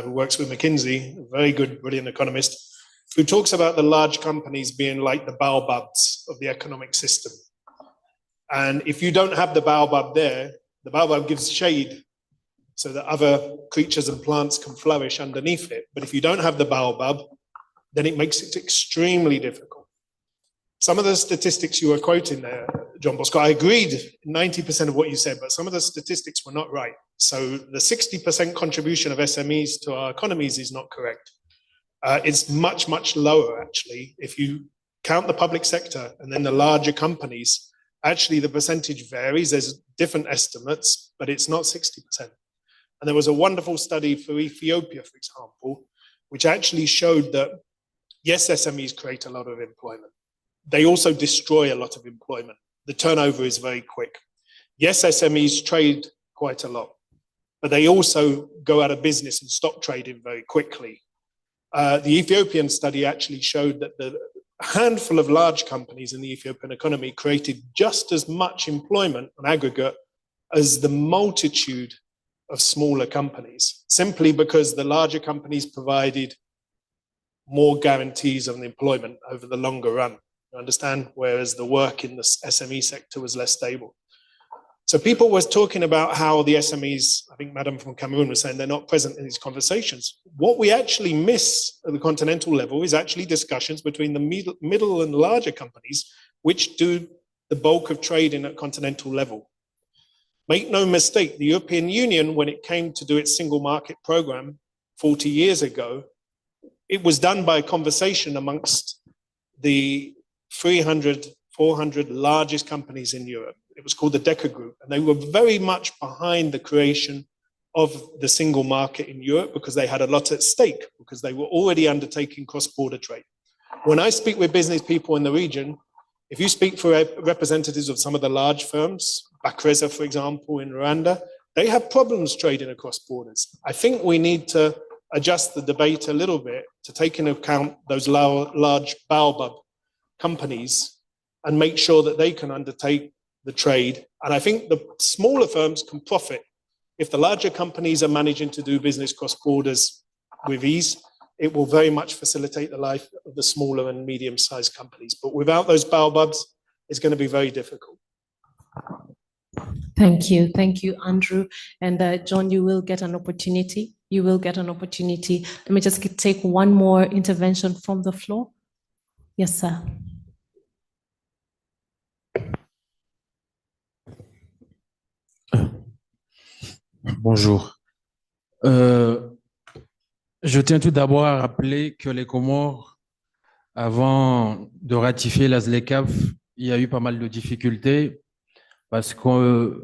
who works with McKinsey, a very good, brilliant economist, who talks about the large companies being like the baobabs of the economic system. And if you don't have the baobab there, the baobab gives shade so that other creatures and plants can flourish underneath it. But if you don't have the baobab, then it makes it extremely difficult. Some of the statistics you were quoting there, John Bosco, I agreed 90% of what you said, but some of the statistics were not right. So the 60% contribution of SMEs to our economies is not correct. It's much, much lower, actually. If you count the public sector and then the larger companies, actually the percentage varies. There's different estimates, but it's not 60%. And there was a wonderful study for Ethiopia, for example, which actually showed that, yes, SMEs create a lot of employment. They also destroy a lot of employment. The turnover is very quick. Yes, SMEs trade quite a lot, but they also go out of business and stop trading very quickly. The Ethiopian study actually showed that the handful of large companies in the Ethiopian economy created just as much employment on aggregate as the multitude of smaller companies, simply because the larger companies provided more guarantees of employment over the longer run. You understand? Whereas the work in the SME sector was less stable. So people were talking about how the SMEs, I think Madam from Cameroon was saying they're not present in these conversations. What we actually miss at the continental level is actually discussions between the middle and larger companies, which do the bulk of trading at continental level. Make no mistake, the European Union, when it came to do its single market program 40 years ago, it was done by a conversation amongst the 300, 400 largest companies in Europe. It was called the Deca Group, and they were very much behind the creation of the single market in Europe because they had a lot at stake, because they were already undertaking cross-border trade. When I speak with business people in the region, if you speak for representatives of some of the large firms, Bakresa, for example, in Rwanda, they have problems trading across borders. I think we need to adjust the debate a little bit to take into account those large baobab companies and make sure that they can undertake the trade. And I think the smaller firms can profit. If the larger companies are managing to do business cross borders with ease, it will very much facilitate the life of the smaller and medium-sized companies. But without those baobabs, it's going to be very difficult. Thank you, Andrew. And John, you will get an opportunity. You will get an opportunity. Let me just take one more intervention from the floor. Yes, sir. Bonjour. Je tiens tout d'abord à rappeler que les Comores, avant de ratifier la ZLECAf, il y a eu pas mal de difficultés parce qu'on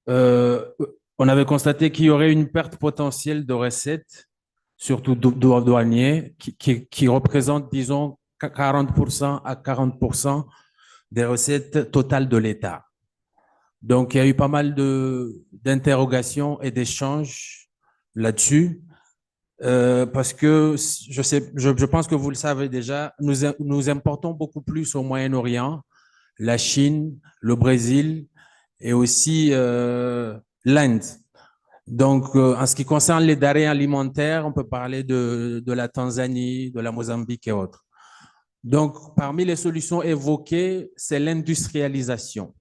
avait constaté qu'il y aurait une perte potentielle de recettes, surtout douaniers, qui représente, disons, 40% à 40% des recettes totales de l'État. Donc, il y a eu pas mal d'interrogations et d'échanges là-dessus, parce que je pense que vous le savez déjà, nous importons beaucoup plus au Moyen-Orient, la Chine, le Brésil et aussi l'Inde. Donc, en ce qui concerne les denrées alimentaires, on peut parler de la Tanzanie, de la Mozambique et autres. Donc, parmi les solutions évoquées, c'est l'industrialisation.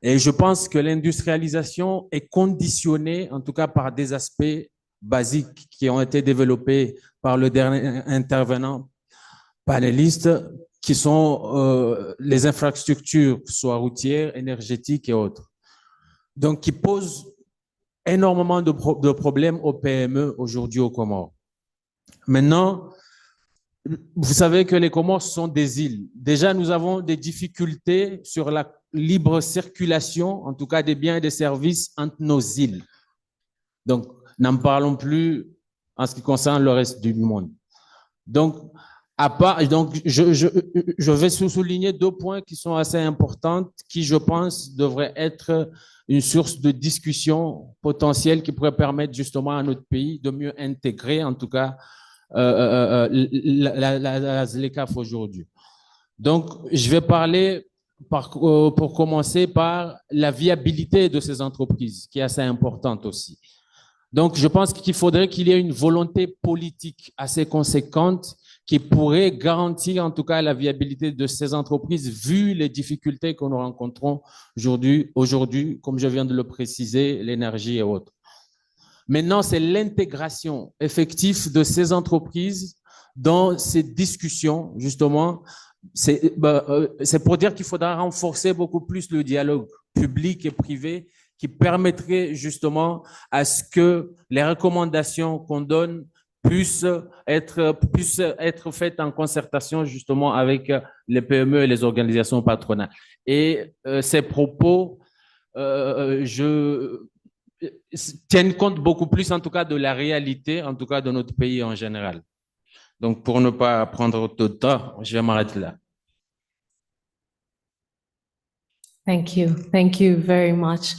Et je pense que l'industrialisation est conditionnée, en tout cas par des aspects basiques qui ont été développés par le dernier intervenant panéliste, qui sont les infrastructures, soit routières, énergétiques et autres. Donc, qui posent énormément de problèmes aux PME aujourd'hui aux Comores. Maintenant, vous savez que les Comores sont des îles. Déjà, nous avons des difficultés sur la libre circulation, en tout cas des biens et des services entre nos îles. Donc, n'en parlons plus en ce qui concerne le reste du monde. Donc, je vais souligner deux points qui sont assez importants, qui, je pense, devraient être une source de discussion potentielle qui pourrait permettre justement à notre pays de mieux intégrer, en tout cas, la ZLECAf aujourd'hui. Donc, je vais parler, pour commencer, par la viabilité de ces entreprises, qui est assez importante aussi. Donc, je pense qu'il faudrait qu'il y ait une volonté politique assez conséquente qui pourrait garantir en tout cas la viabilité de ces entreprises vu les difficultés que nous rencontrons aujourd'hui, comme je viens de le préciser, l'énergie et autres. Maintenant, c'est l'intégration effective de ces entreprises dans ces discussions, justement. C'est pour dire qu'il faudra renforcer beaucoup plus le dialogue public et privé qui permettrait justement à ce que les recommandations qu'on donne puissent être faites en concertation justement avec les PME et les organisations patronales. Et ces propos, tiennent compte beaucoup plus, en tout cas, de la réalité, en tout cas, de notre pays en général. Donc, pour ne pas prendre trop de temps, je vais m'arrêter là. Thank you very much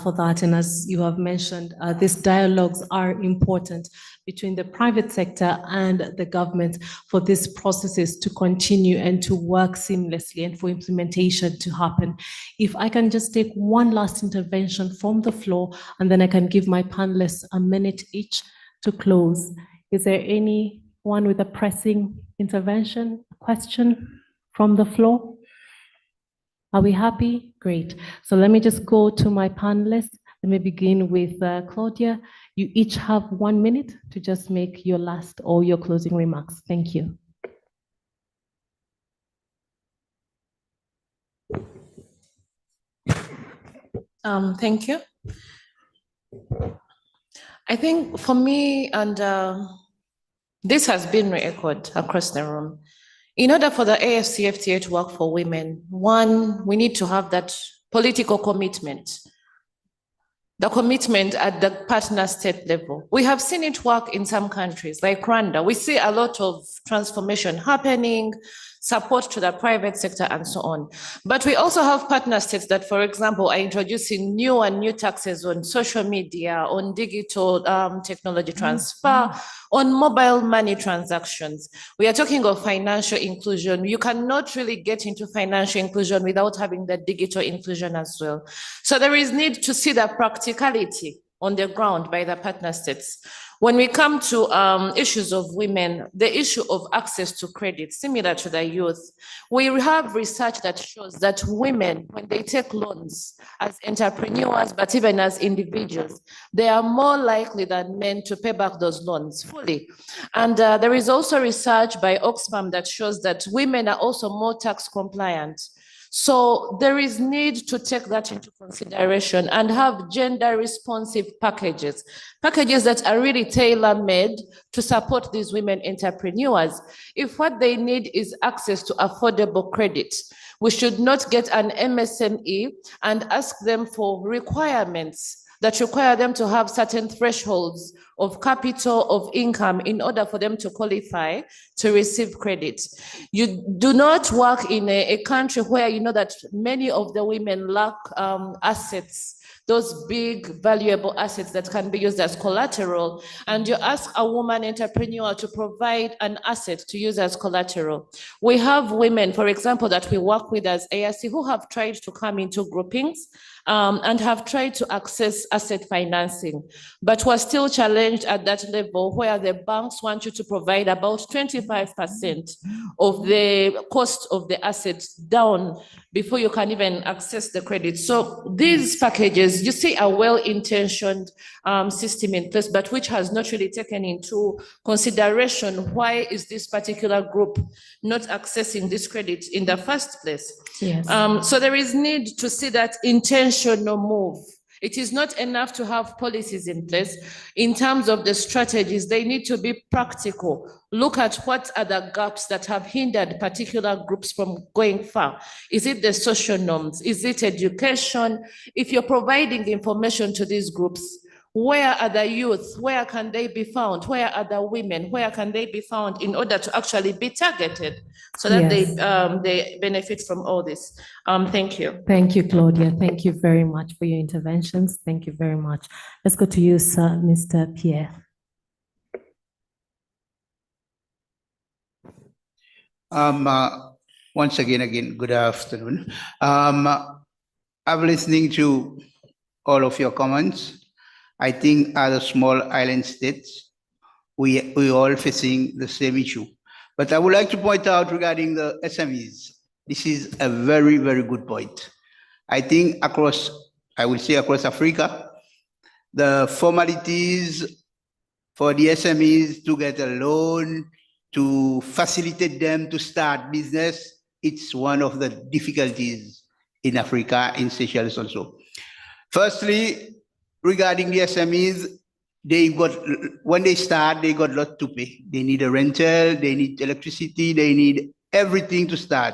for that. And as you have mentioned, these dialogues are important between the private sector and the government for these processes to continue and to work seamlessly and for implementation to happen. If I can just take one last intervention from the floor, and then I can give my panelists a minute each to close. Is there anyone with a pressing intervention, question from the floor? Are we happy? Great. So let me just go to my panelists. Let me begin with Claudia. You each have 1 minute to just make your last or your closing remarks. Thank you. Thank you. I think for me, and this has been re-echoed across the room, In order for the AfCFTA to work for women, one, we need to have that political commitment. The commitment at the partner state level. We have seen it work in some countries like Rwanda. We see a lot of transformation happening, support to the private sector and so on. But we also have partner states that, for example, are introducing new taxes on social media, on digital technology transfer, on mobile money transactions. We are talking of financial inclusion. You cannot really get into financial inclusion without having the digital inclusion as well. So there is need to see the practicality on the ground by the partner states. When we come to issues of women, the issue of access to credit, similar to the youth, we have research that shows that women, when they take loans as entrepreneurs, but even as individuals, they are more likely than men to pay back those loans fully. And there is also research by Oxfam that shows that women are also more tax compliant. So there is need to take that into consideration and have gender responsive packages that are really tailor-made to support these women entrepreneurs. If what they need is access to affordable credit, we should not get an MSME and ask them for requirements that require them to have certain thresholds of capital, of income in order for them to qualify to receive credit. You do not work in a country where you know that many of the women lack assets, those big valuable assets that can be used as collateral, and you ask a woman entrepreneur to provide an asset to use as collateral. We have women, for example, that we work with as ARC who have tried to come into groupings and have tried to access asset financing, but we're still challenged at that level where the banks want you to provide about 25% of the cost of the assets down before you can even access the credit. So these packages, you see a well-intentioned system in place, but which has not really taken into consideration why is this particular group not accessing this credit in the first place. Yes. So there is need to see that intentional move. It is not enough to have policies in place. In terms of the strategies, they need to be practical. Look at what are the gaps that have hindered particular groups from going far. Is it the social norms? Is it education? If you're providing information to these groups, where are the youth? Where can they be found? Where are the women? Where can they be found in order to actually be targeted so that Yes. they benefit from all this? Thank you. Thank you, Claudia. Thank you very much for your interventions. Thank you very much. Let's go to you, sir, Mr. Pierre. Once again, good afternoon. I'm listening to all of your comments. I think as small island states, we all facing the same issue. But I would like to point out regarding the SMEs, this is a very, very good point. I think across Africa, the formalities for the SMEs to get a loan, to facilitate them to start business, it's one of the difficulties in Africa, in Seychelles also. Firstly, regarding the SMEs, when they start, they got a lot to pay. They need a rental, they need electricity, they need everything to start.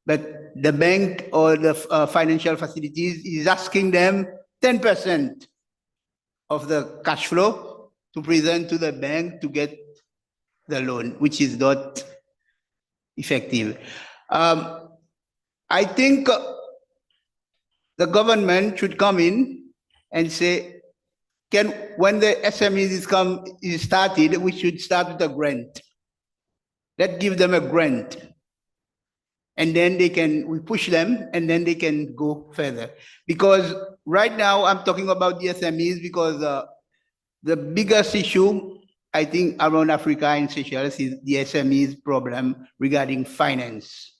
But the bank or the financial facilities is asking them 10% of the cash flow to present to the bank to get the loan, which is not effective. I think the government should come in and say, when the SMEs is started, we should start with a grant. Let's give them a grant. And then we push them and then they can go further. Because right now I'm talking about the SMEs because the biggest issue, I think, around Africa and Seychelles is the SMEs problem regarding finance.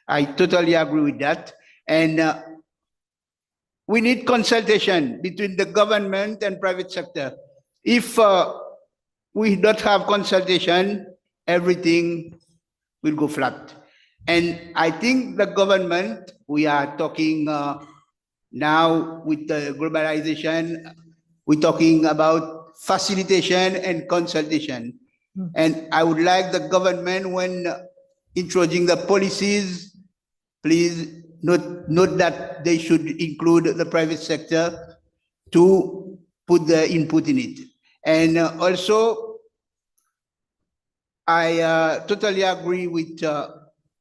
I totally agree with that. And we need consultation between the government and private sector. If we don't have consultation, everything will go flat. And I think the government, we are talking now with the globalization, we're talking about facilitation and consultation. And I would like the government, when introducing the policies, please note that they should include the private sector to put their input in it. And also, I totally agree with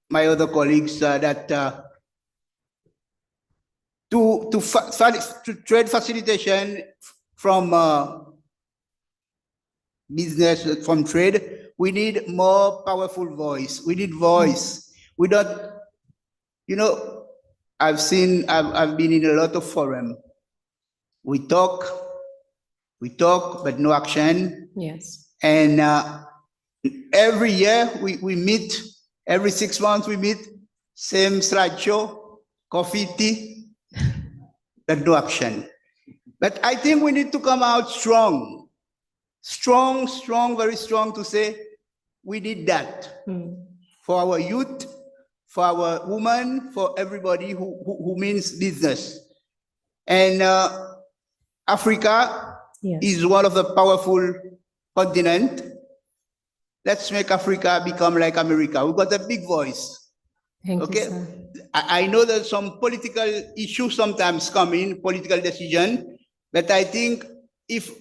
my other colleagues that to trade facilitation from business, from trade, we need more powerful voice. We need voice. We don't, you know, I've been in a lot of forum. We talk, but no action. Yes. And every year we meet, every 6 months we meet, same slideshow, coffee, tea, but no action. But I think we need to come out strong, very strong to say we did that for our youth, for our women, for everybody who means business. And Africa is one of the powerful continents. Let's make Africa become like America. We've got a big voice. Thank Okay. you, sir. I know that some political issues sometimes come in, political decision, but I think if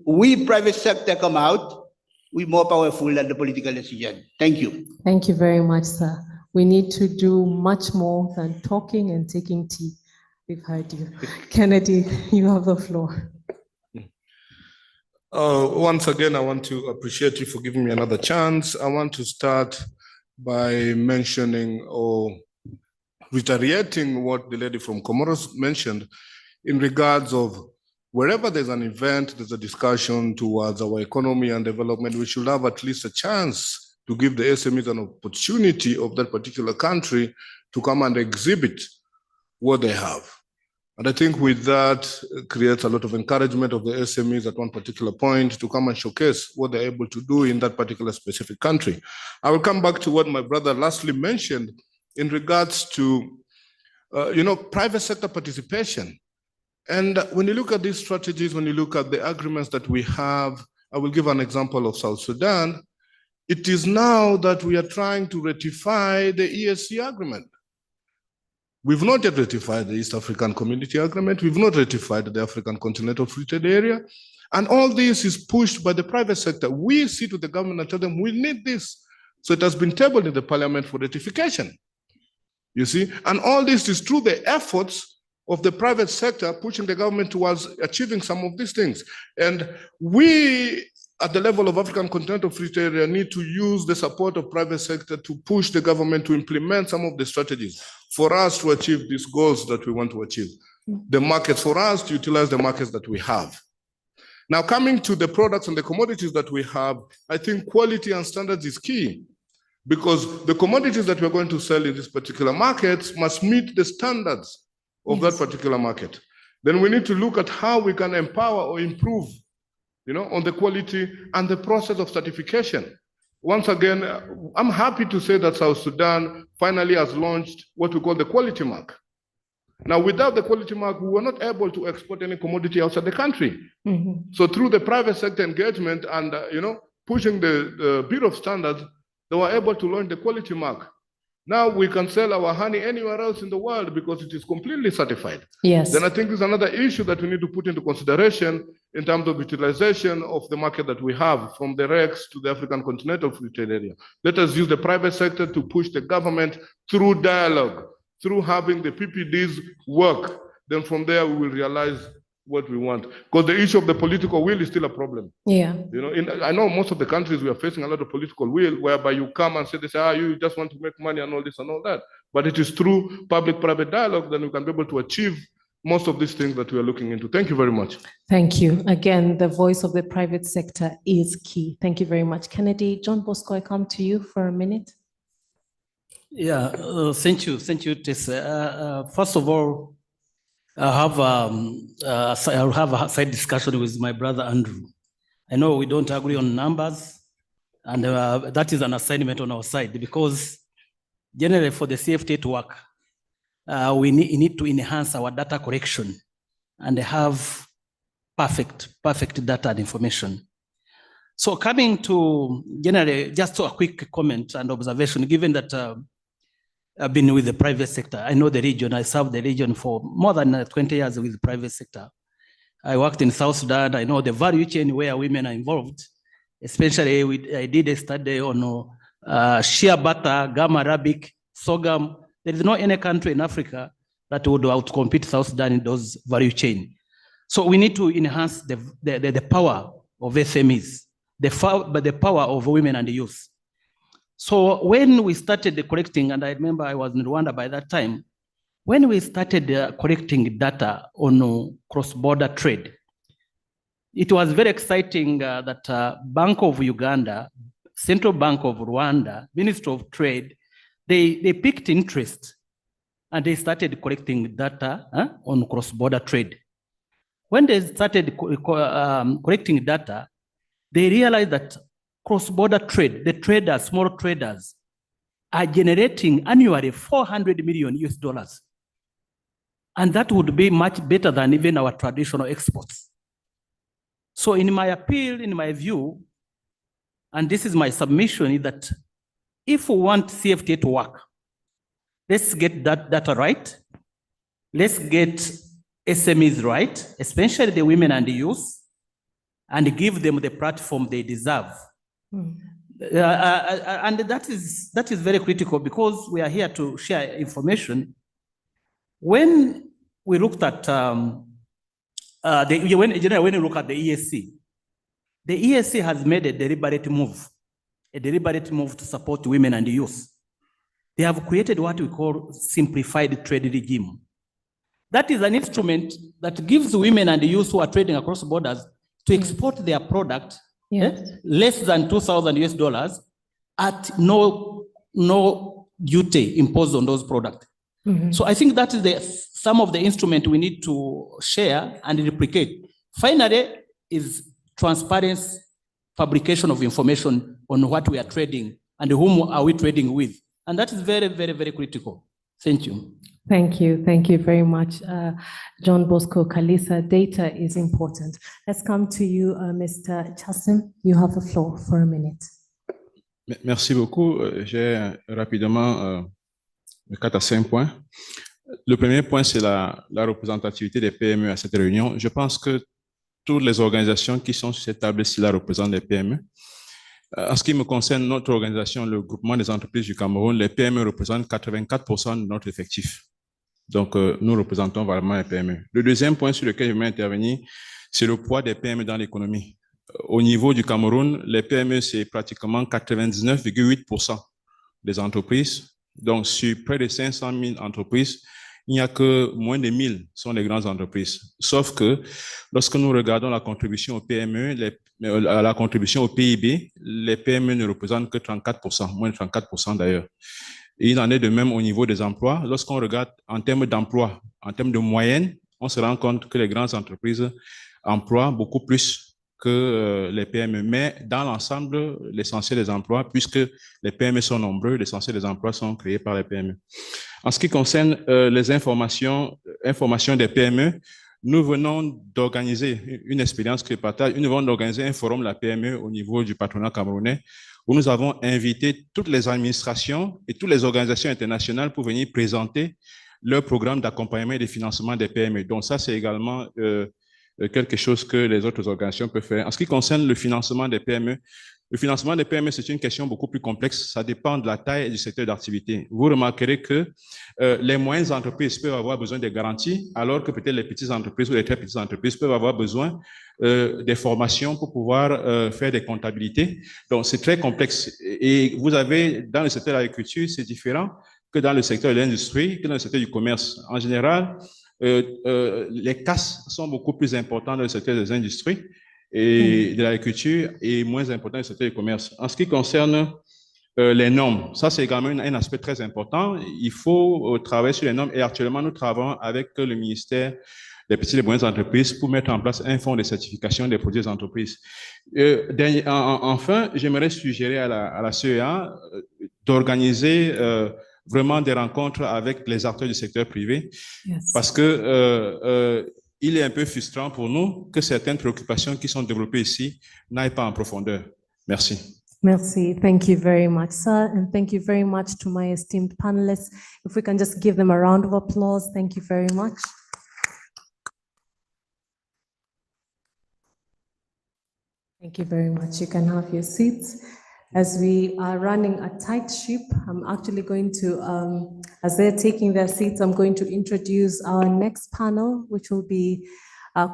we private sector come out, we're more powerful than the political decision. Thank you. Thank you very much, sir. We need to do much more than talking and taking tea. We've heard you. Kennedy, you have the floor. Once again, I want to appreciate you for giving me another chance. I want to start by mentioning or reiterating what the lady from Comoros mentioned in regards of wherever there's an event, there's a discussion towards our economy and development, we should have at least a chance to give the SMEs an opportunity of that particular country to come and exhibit what they have. And I think with that creates a lot of encouragement of the SMEs at one particular point to come and showcase what they're able to do in that particular specific country. I will come back to what my brother lastly mentioned in regards to, private sector participation. And when you look at these strategies, when you look at the agreements that we have, I will give an example of South Sudan. It is now that we are trying to ratify the ESC agreement. We've not yet ratified the East African Community Agreement. We've not ratified the African Continental Free Trade Area. And all this is pushed by the private sector. We sit with the government and tell them, we need this. So it has been tabled in the parliament for ratification. You see, and all this is through the efforts of the private sector pushing the government towards achieving some of these things. And we, at the level of African Continental Free Trade Area, need to use the support of private sector to push the government to implement some of the strategies for us to achieve these goals that we want to achieve. The markets for us to utilize the markets that we have. Now, coming to the products and the commodities that we have, I think quality and standards is key, because the commodities that we're going to sell in this particular market must meet the standards of that particular market. Then we need to look at how we can empower or improve, on the quality and the process of certification. Once again, I'm happy to say that South Sudan finally has launched what we call the quality mark. Now, without the quality mark, we were not able to export any commodity outside the country. So through the private sector engagement and, pushing the Bureau of Standards, they were able to launch the quality mark. Now we can sell our honey anywhere else in the world because it is completely certified. Yes. Then I think there's another issue that we need to put into consideration in terms of utilization of the market that we have from the REX to the African Continental Free Trade Area. Let us use the private sector to push the government through dialogue, through having the PPDs work. Then from there, we will realize what we want. Because the issue of the political will is still a problem. Yeah. I know most of the countries we are facing a lot of political will, whereby you come and say, you just want to make money and all this and all that. But it is through public-private dialogue that we can be able to achieve most of these things that we are looking into. Thank you very much. Thank you. Again, the voice of the private sector is key. Thank you very much. Kennedy, John Bosco, I come to you for a minute. Yeah, thank you, Tessa. First of all, I'll have a side discussion with my brother Andrew. I know we don't agree on numbers, and that is an assignment on our side, because generally for the CFTA to work, we need to enhance our data collection and have perfect data and information. So coming to generally, just a quick comment and observation, given that I've been with the private sector. I know the region. I served the region for more than 20 years with the private sector. I worked in South Sudan. I know the value chain where women are involved. Especially, I did a study on shea butter, gum arabic, sorghum. There is no any country in Africa that would outcompete South Sudan in those value chain. So we need to enhance the power of SMEs, but the power of women and youth. So when we started collecting, and I remember I was in Rwanda by that time, when we started collecting data on cross-border trade, it was very exciting that Bank of Uganda, Central Bank of Rwanda, Ministry of Trade, they picked interest and they started collecting data on cross-border trade. When they started collecting data, they realized that cross-border trade, the traders, small traders, are generating annually $400 million US. And that would be much better than even our traditional exports. So in my appeal, in my view, and this is my submission, is that if we want CFTA to work, let's get that data right. Let's get SMEs right, especially the women and the youth, and give them the platform they deserve. And that is very critical because we are here to share information. When we looked at when you look at the ESC has made a deliberate move to support women and youth. They have created what we call simplified trade regime. That is an instrument that gives women and youth who are trading across borders to export their product less than $2,000 US at no duty imposed on those products. So I think that is some of the instrument we need to share and replicate. Finally, is transparency, publication of information on what we are trading and whom are we trading with. And that is very, very, very critical. Thank you. Thank you. Thank you very much, John Bosco Kalisa. Data is important. Let's come to you, Mr. Chassim. You have the floor for a minute. Merci beaucoup. J'ai rapidement 4 à 5 points. Le premier point, c'est la représentativité des PME à cette réunion. Je pense que toutes les organisations qui sont sur cette table-ci là représentent les PME. En ce qui me concerne, notre organisation, le groupement des entreprises du Cameroun, les PME représentent 84% de notre effectif. Donc, nous représentons vraiment les PME. Le deuxième point sur lequel je vais intervenir, c'est le poids des PME dans l'économie. Au niveau du Cameroun, les PME, c'est pratiquement 99,8% des entreprises. Donc, sur près de 500 000 entreprises, il n'y a que moins de 1000 sont les grandes entreprises. Sauf que lorsque nous regardons la contribution aux PME, la contribution au PIB, les PME ne représentent que 34%, moins de 34% d'ailleurs. Et il en est de même au niveau des emplois. Lorsqu'on regarde en termes d'emploi, en termes de moyenne, on se rend compte que les grandes entreprises emploient beaucoup plus que les PME. Mais dans l'ensemble, l'essentiel des emplois, puisque les PME sont nombreux, l'essentiel des emplois sont créés par les PME. En ce qui concerne les informations des PME, nous venons d'organiser une expérience que je partage. Nous venons d'organiser un forum de la PME au niveau du patronat camerounais où nous avons invité toutes les administrations et toutes les organisations internationales pour venir présenter leur programme d'accompagnement et de financement des PME. Donc ça, c'est également quelque chose que les autres organisations peuvent faire. En ce qui concerne le financement des PME, le financement des PME, c'est une question beaucoup plus complexe. Ça dépend de la taille et du secteur d'activité. Vous remarquerez que les moyennes entreprises peuvent avoir besoin de garanties, alors que peut-être les petites entreprises ou les très petites entreprises peuvent avoir besoin des formations pour pouvoir faire des comptabilités. Donc, c'est très complexe. Et vous avez, dans le secteur de l'agriculture, c'est différent que dans le secteur de l'industrie, que dans le secteur du commerce. En général, les casses sont beaucoup plus importantes dans le secteur des industries et de l'agriculture et moins important dans le secteur du commerce. En ce qui concerne les normes, ça c'est également un aspect très important. Il faut travailler sur les normes et actuellement nous travaillons avec le ministère des petites et moyennes entreprises pour mettre en place un fonds de certification des produits des entreprises. Enfin, j'aimerais suggérer à la CEA d'organiser vraiment des rencontres avec les acteurs du secteur privé parce que il est un peu frustrant pour nous que certaines préoccupations qui sont développées ici n'aillent pas en profondeur. Merci. Merci. Thank you very much, sir. And thank you very much to my esteemed panelists. If we can just give them a round of applause. Thank you very much. Thank you very much. You can have your seats. As we are running a tight ship, I'm actually going to, as they're taking their seats, I'm going to introduce our next panel, which will be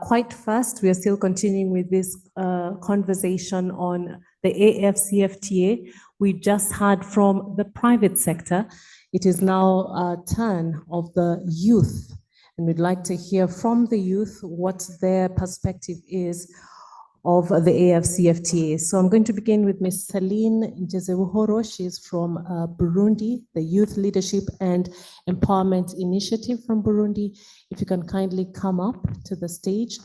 quite fast. We are still continuing with this conversation on the AfCFTA. We just heard from the private sector. It is now a turn of the youth, and we'd like to hear from the youth what their perspective is of the AfCFTA. So I'm going to begin with Ms. Celine Njezebuhoro. She's from Burundi, the Youth Leadership and Empowerment Initiative from Burundi. If you can kindly come up to the stage.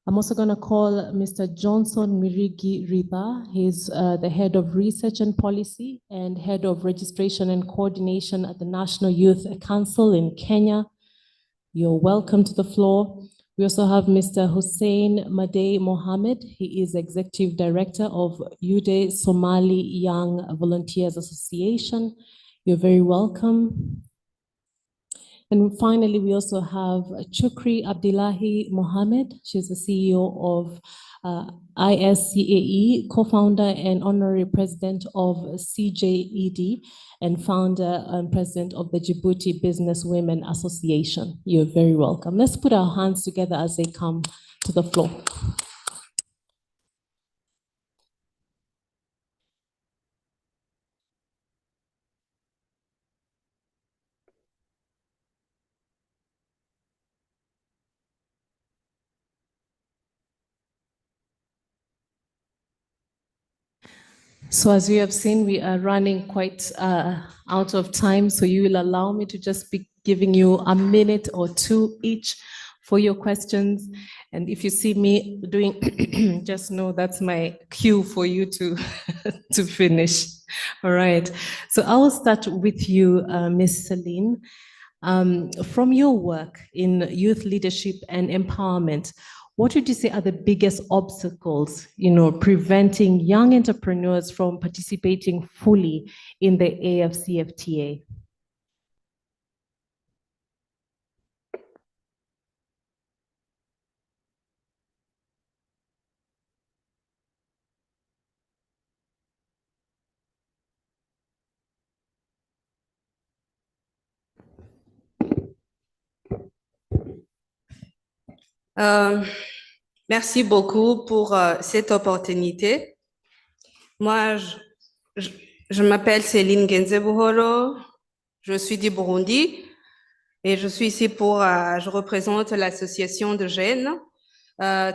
I'm also going to call Mr. Johnson Mirigi Riba. He's the head of research and policy and head of registration and coordination at the National Youth Council in Kenya. You're welcome to the floor. We also have Mr. Hussein Madej Mohammed. He is Executive Director of UDE Somali Young Volunteers Association. You're very welcome. And finally, we also have Chukri Abdullahi Mohammed. She's the CEO of ISCAE, co-founder and honorary president of CJED, and founder and president of the Djibouti Business Women Association. You're very welcome. Let's put our hands together as they come to the floor. So as you have seen, we are running quite out of time. So you will allow me to just be giving you a minute or two each for your questions. And if you see me doing, just know that's my cue for you to, to finish. All right. So I will start with you, Ms. Celine. From your work in youth leadership and empowerment, what would you say are the biggest obstacles, preventing young entrepreneurs from participating fully in the AfCFTA? Merci beaucoup pour cette opportunité. Moi, je m'appelle Céline Genzebuhoro, je suis du Burundi et je suis ici je représente l'association de jeunes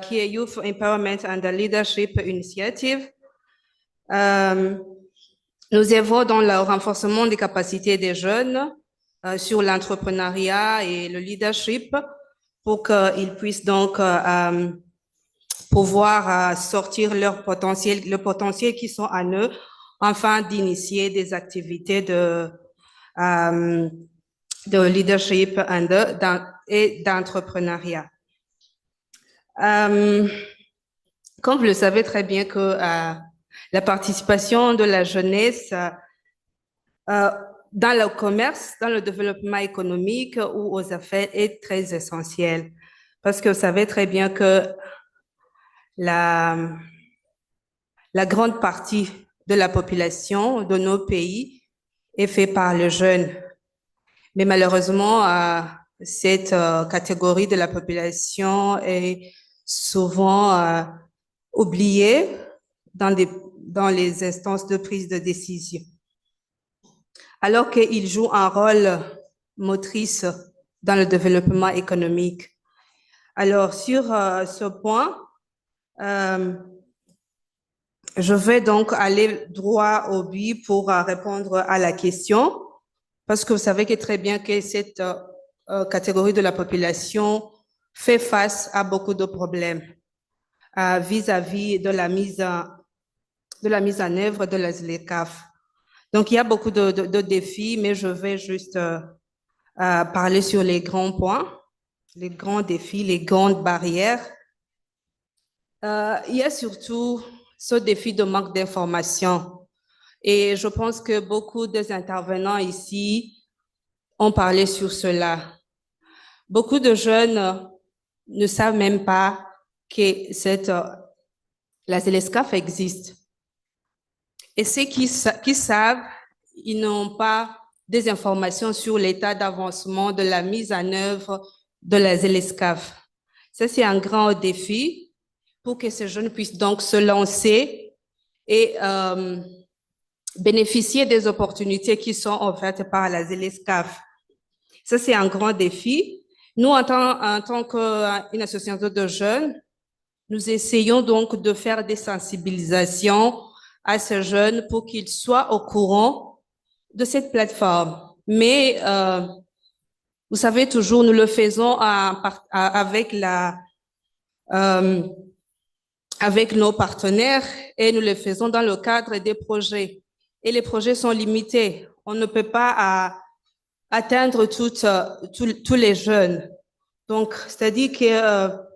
qui est Youth Empowerment and Leadership Initiative. Nous œuvrons dans le renforcement des capacités des jeunes sur l'entrepreneuriat et le leadership pour qu'ils puissent donc pouvoir sortir leur potentiel, le potentiel qui sont en eux, afin d'initier des activités de leadership et d'entrepreneuriat. Comme vous le savez très bien que la participation de la jeunesse dans le commerce, dans le développement économique ou aux affaires est très essentielle. Parce que vous savez très bien que la grande partie de la population de nos pays est faite par les jeunes. Mais malheureusement, cette catégorie de la population est souvent oubliée dans les instances de prise de décision, alors qu'ils jouent un rôle motrice dans le développement économique. Alors, sur ce point, je vais donc aller droit au but pour répondre à la question, parce que vous savez que très bien que cette catégorie de la population fait face à beaucoup de problèmes vis-à-vis de la mise en œuvre de la ZLECAf. Donc, il y a beaucoup de défis, mais je vais juste parler sur les grands points. les grands défis, les grandes barrières. Il y a surtout ce défi de manque d'information. Et je pense que beaucoup des intervenants ici ont parlé sur cela. Beaucoup de jeunes ne savent même pas que la ZLSCAF existe. Et ceux qui savent, ils n'ont pas des informations sur l'état d'avancement de la mise en œuvre de la ZLSCAF. Ça, c'est un grand défi pour que ces jeunes puissent donc se lancer et bénéficier des opportunités qui sont offertes par la ZLSCAF. Ça, c'est un grand défi. Nous, en tant qu'une association de jeunes, nous essayons donc de faire des sensibilisations à ces jeunes pour qu'ils soient au courant de cette plateforme. Mais, vous savez, toujours, nous le faisons avec nos partenaires et nous le faisons dans le cadre des projets. Et les projets sont limités. On ne peut pas atteindre tous les jeunes. Donc, c'est-à-dire que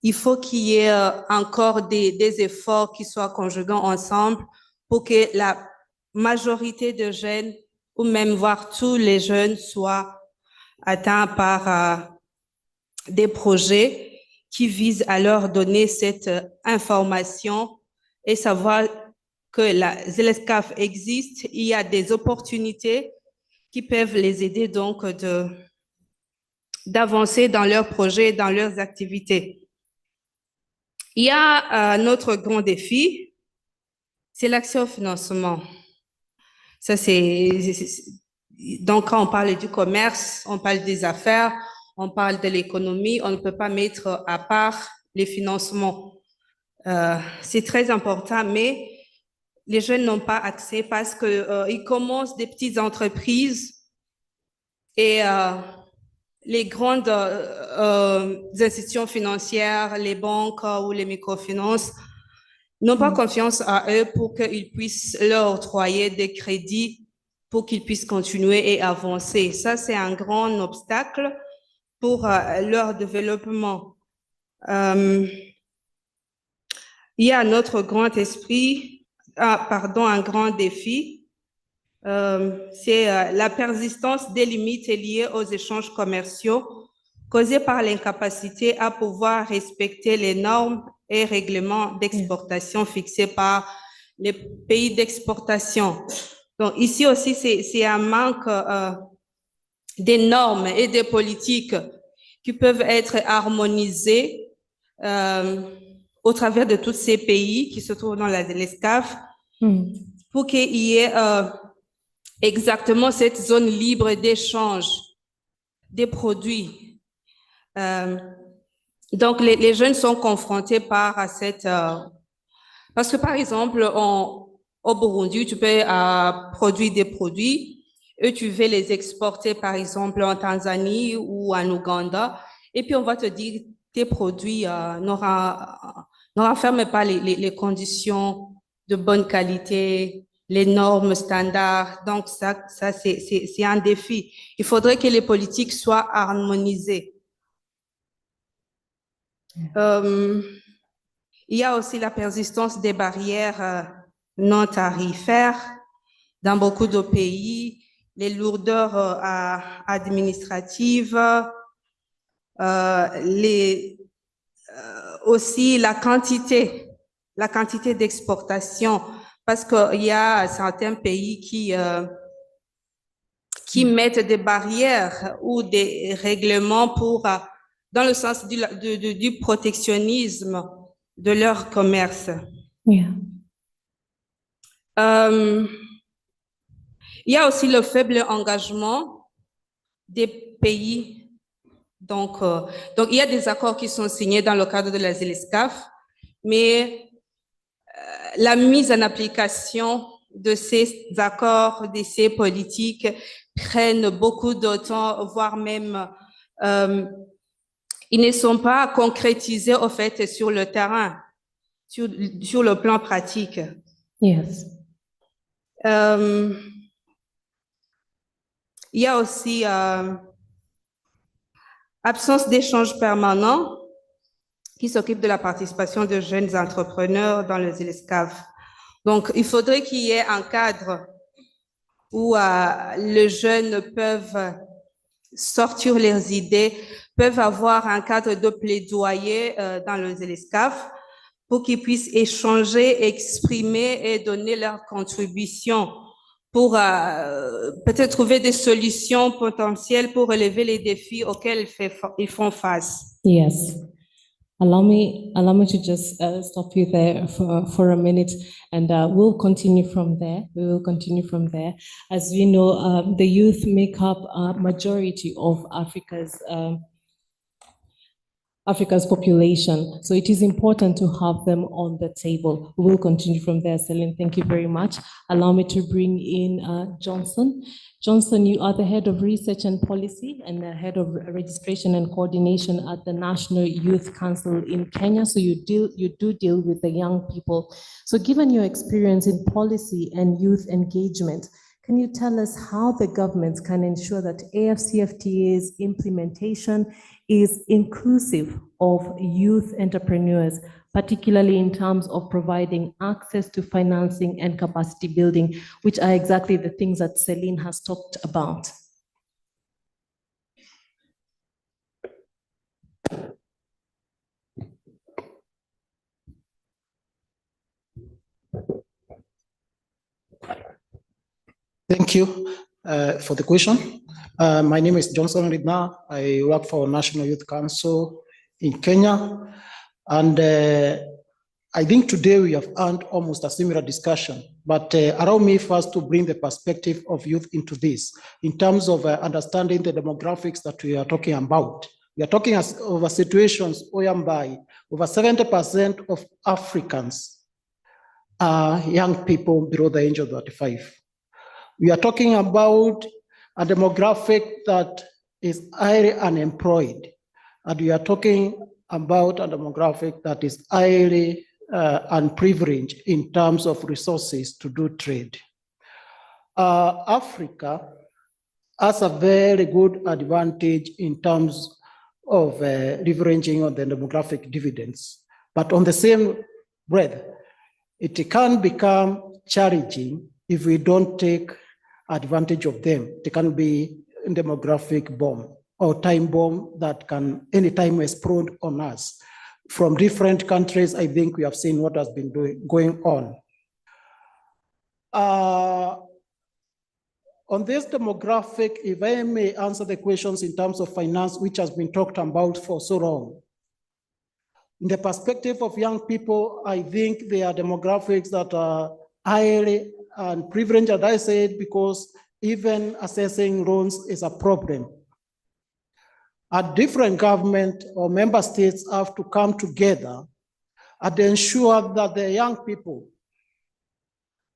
il faut qu'il y ait encore des efforts qui soient conjugués ensemble pour que la majorité de jeunes, ou même voire tous les jeunes, soient atteints par des projets qui visent à leur donner cette information et savoir que la ZLSCAF existe. Il y a des opportunités qui peuvent les aider donc d'avancer dans leurs projets, dans leurs activités. Il y a un autre grand défi, c'est l'accès au financement. Ça, donc, quand on parle du commerce, on parle des affaires, on parle de l'économie, on ne peut pas mettre à part les financements. C'est très important, mais les jeunes n'ont pas accès parce qu'ils commencent des petites entreprises et les grandes institutions financières, les banques ou les microfinances n'ont pas confiance à eux pour qu'ils puissent leur octroyer des crédits pour qu'ils puissent continuer et avancer. Ça, c'est un grand obstacle pour leur développement. Il y a un autre grand un grand défi, c'est la persistance des limites liées aux échanges commerciaux causées par l'incapacité à pouvoir respecter les normes et règlements d'exportation fixés par les pays d'exportation. Donc ici aussi, c'est un manque des normes et des politiques qui peuvent être harmonisées au travers de tous ces pays qui se trouvent dans la ZLSCAF pour qu'il y ait exactement cette zone libre d'échange des produits. Donc, les jeunes sont confrontés par cette... parce que, par exemple, au Burundi, tu peux produire des produits et tu veux les exporter, par exemple, en Tanzanie ou en Ouganda. Et puis, on va te dire, tes produits ne renferment pas les conditions de bonne qualité, les normes standards. Donc, ça c'est un défi. Il faudrait que les politiques soient harmonisées. Il y a aussi la persistance des barrières non tarifaires dans beaucoup de pays, les lourdeurs administratives, aussi la quantité d'exportation, parce qu'il y a certains pays qui mettent des barrières ou des règlements dans le sens du protectionnisme de leur commerce. Yeah. Il y a aussi le faible engagement des pays. Donc, il y a des accords qui sont signés dans le cadre de la ZLSCAF, mais la mise en application de ces accords, de ces politiques, prennent beaucoup de temps, voire même ils ne sont pas concrétisés au fait sur le terrain, sur le plan pratique. Yes. Il y a aussi Absence d'échanges permanents qui s'occupent de la participation de jeunes entrepreneurs dans les ESCAF. Donc, il faudrait qu'il y ait un cadre où les jeunes peuvent sortir leurs idées, peuvent avoir un cadre de plaidoyer dans les ESCAF pour qu'ils puissent échanger, exprimer et donner leur contribution pour peut-être trouver des solutions potentielles pour relever les défis auxquels ils font face. Yes. Allow me to just stop you there for a minute, and we'll continue from there. We will continue from there. As we know, the youth make up a majority of Africa's population. So it is important to have them on the table. We will continue from there, Celine. Thank you very much. Allow me to bring in Johnson. Johnson, you are the head of research and policy and the head of registration and coordination at the National Youth Council in Kenya. So you do deal with the young people. So given your experience in policy and youth engagement, can you tell us how the governments can ensure that AfCFTA's implementation is inclusive of youth entrepreneurs, particularly in terms of providing access to financing and capacity building, which are exactly the things that Celine has talked about? Thank you for the question. My name is Johnson Ridna. I work for National Youth Council in Kenya. And I think today we have earned almost a similar discussion, but allow me first to bring the perspective of youth into this in terms of understanding the demographics that we are talking about. We are talking over situations whereby over 70% of Africans are young people below the age of 35. We are talking about a demographic that is highly unemployed, and we are talking about a demographic that is highly unprivileged in terms of resources to do trade. Africa has a very good advantage in terms of leveraging on the demographic dividends, but on the same breath, it can become challenging if we don't take advantage of them. It can be a demographic bomb or time bomb that can anytime explode on us. From different countries, I think we have seen what has been going on. On this demographic, if I may answer the questions in terms of finance, which has been talked about for so long. In the perspective of young people, I think there are demographics that are highly unprivileged, as I said, because even assessing loans is a problem. A different government or member states have to come together and ensure that the young people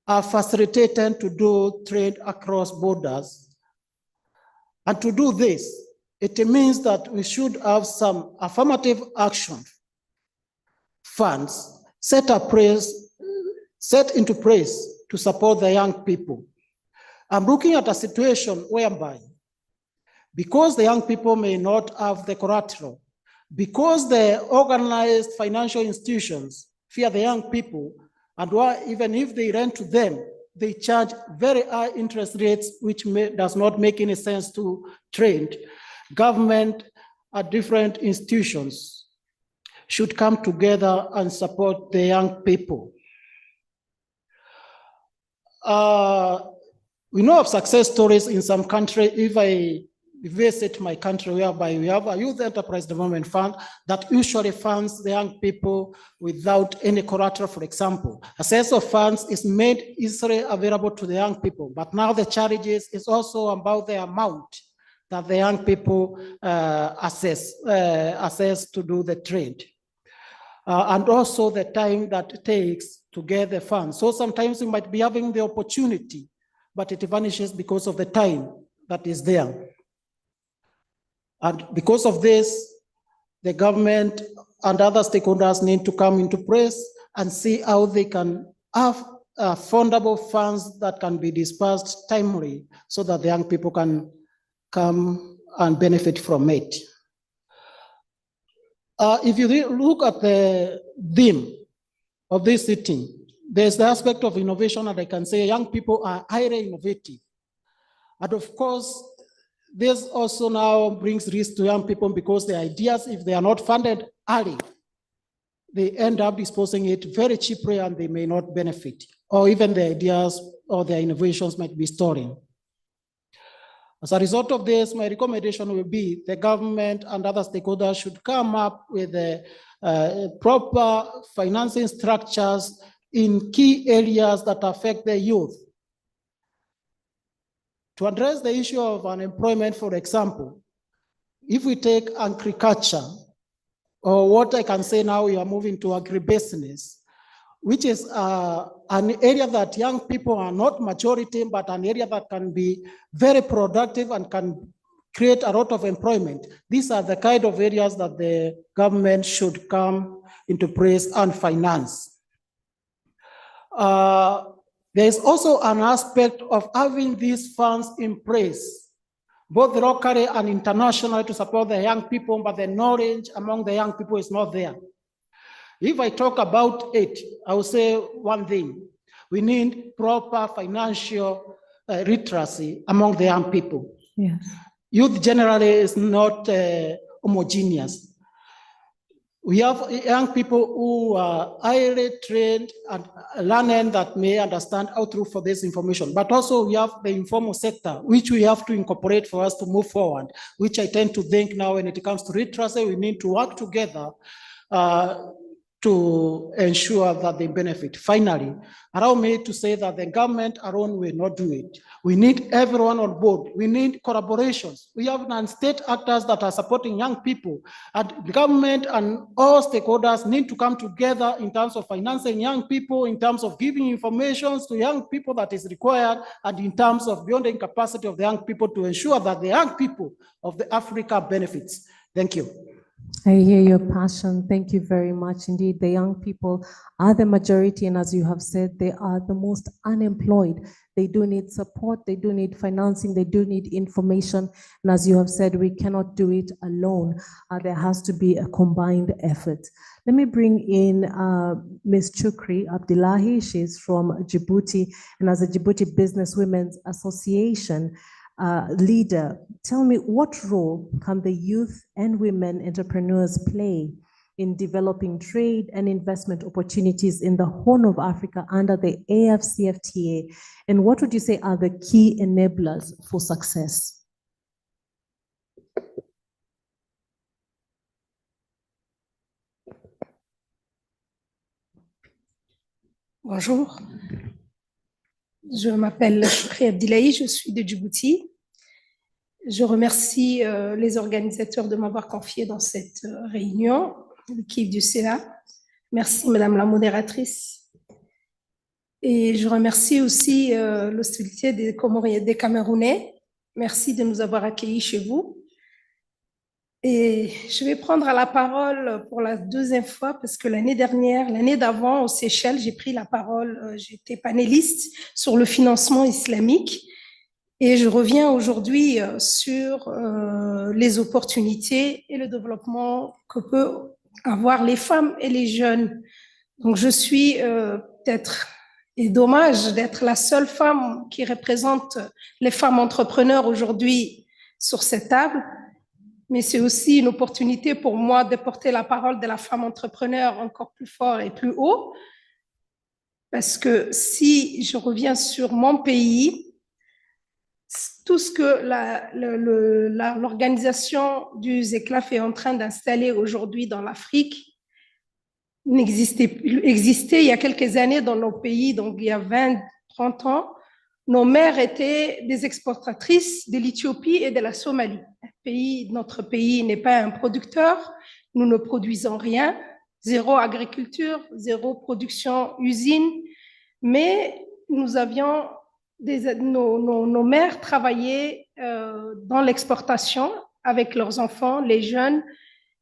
are facilitated to do trade across borders. And to do this, it means that we should have some affirmative action funds set into place to support the young people. I'm looking at a situation whereby, because the young people may not have the collateral, because the organized financial institutions fear the young people, and even if they lend to them, they charge very high interest rates, which does not make any sense to trade. Government and different institutions should come together and support the young people. We know of success stories in some countries. If I visit my country, whereby we have a youth enterprise development fund that usually funds the young people without any collateral, for example. A set of funds is made easily available to the young people, but now the challenges is also about the amount that the young people assess to do the trade. And also the time that it takes to get the funds. So sometimes you might be having the opportunity, but it vanishes because of the time that is there. And because of this, the government and other stakeholders need to come into place and see how they can have fundable funds that can be dispersed timely so that the young people can come and benefit from it. If you look at the theme of this sitting, there's the aspect of innovation, and I can say young people are highly innovative. And of course, this also now brings risk to young people because the ideas, if they are not funded early, they end up disposing it very cheaply and they may not benefit, or even the ideas or their innovations might be stalling. As a result of this, my recommendation will be the government and other stakeholders should come up with proper financing structures in key areas that affect the youth. To address the issue of unemployment, for example, if we take agriculture, or what I can say now, we are moving to agribusiness, which is an area that young people are not majority, but an area that can be very productive and can create a lot of employment. These are the kind of areas that the government should come into place and finance. There is also an aspect of having these funds in place, both locally and internationally, to support the young people, but the knowledge among the young people is not there. If I talk about it, I will say one thing. We need proper financial literacy among the young people. Yes. Youth generally is not homogeneous. We have young people who are highly trained and learning that may understand how to look for this information, but also we have the informal sector, which we have to incorporate for us to move forward, which I tend to think now when it comes to literacy, we need to work together to ensure that they benefit. Finally, allow me to say that the government alone will not do it. We need everyone on board. We need collaborations. We have non-state actors that are supporting young people, and the government and all stakeholders need to come together in terms of financing young people, in terms of giving information to young people that is required, and in terms of building capacity of the young people to ensure that the young people of the Africa benefits. Thank you. I hear your passion. Thank you very much. Indeed, the young people are the majority, and as you have said, they are the most unemployed. They do need support, they do need financing, they do need information. And as you have said, we cannot do it alone. There has to be a combined effort. Let me bring in Ms. Chukri Abdullahi. She's from Djibouti, and as a Djibouti Business Women's Association leader, tell me, what role can the youth and women entrepreneurs play in developing trade and investment opportunities in the Horn of Africa under the AfCFTA? And what would you say are the key enablers for success? Bonjour, je m'appelle Choukri Abdillahi, je suis de Djibouti. Je remercie les organisateurs de m'avoir confié dans cette réunion, l'équipe du CA. Merci Madame la modératrice. Et je remercie aussi l'hostilité des Camerounais. Merci de nous avoir accueillis chez vous. Et je vais prendre la parole pour la deuxième fois parce que l'année d'avant, aux Seychelles, j'ai pris la parole, j'étais panéliste sur le financement islamique. Et je reviens aujourd'hui sur les opportunités et le développement que peuvent avoir les femmes et les jeunes. Donc je suis peut-être, et dommage d'être la seule femme qui représente les femmes entrepreneurs aujourd'hui sur cette table, mais c'est aussi une opportunité pour moi de porter la parole de la femme entrepreneur encore plus fort et plus haut, parce que si je reviens sur mon pays, tout ce que l'organisation du ZECLAF est en train d'installer aujourd'hui dans l'Afrique existait il y a quelques années dans nos pays, donc il y a 20, 30 ans. Nos mères étaient des exportatrices de l'Éthiopie et de la Somalie. Notre pays n'est pas un producteur, nous ne produisons rien, zéro agriculture, zéro production usine, mais nous avions nos mères travaillaient dans l'exportation avec leurs enfants, les jeunes,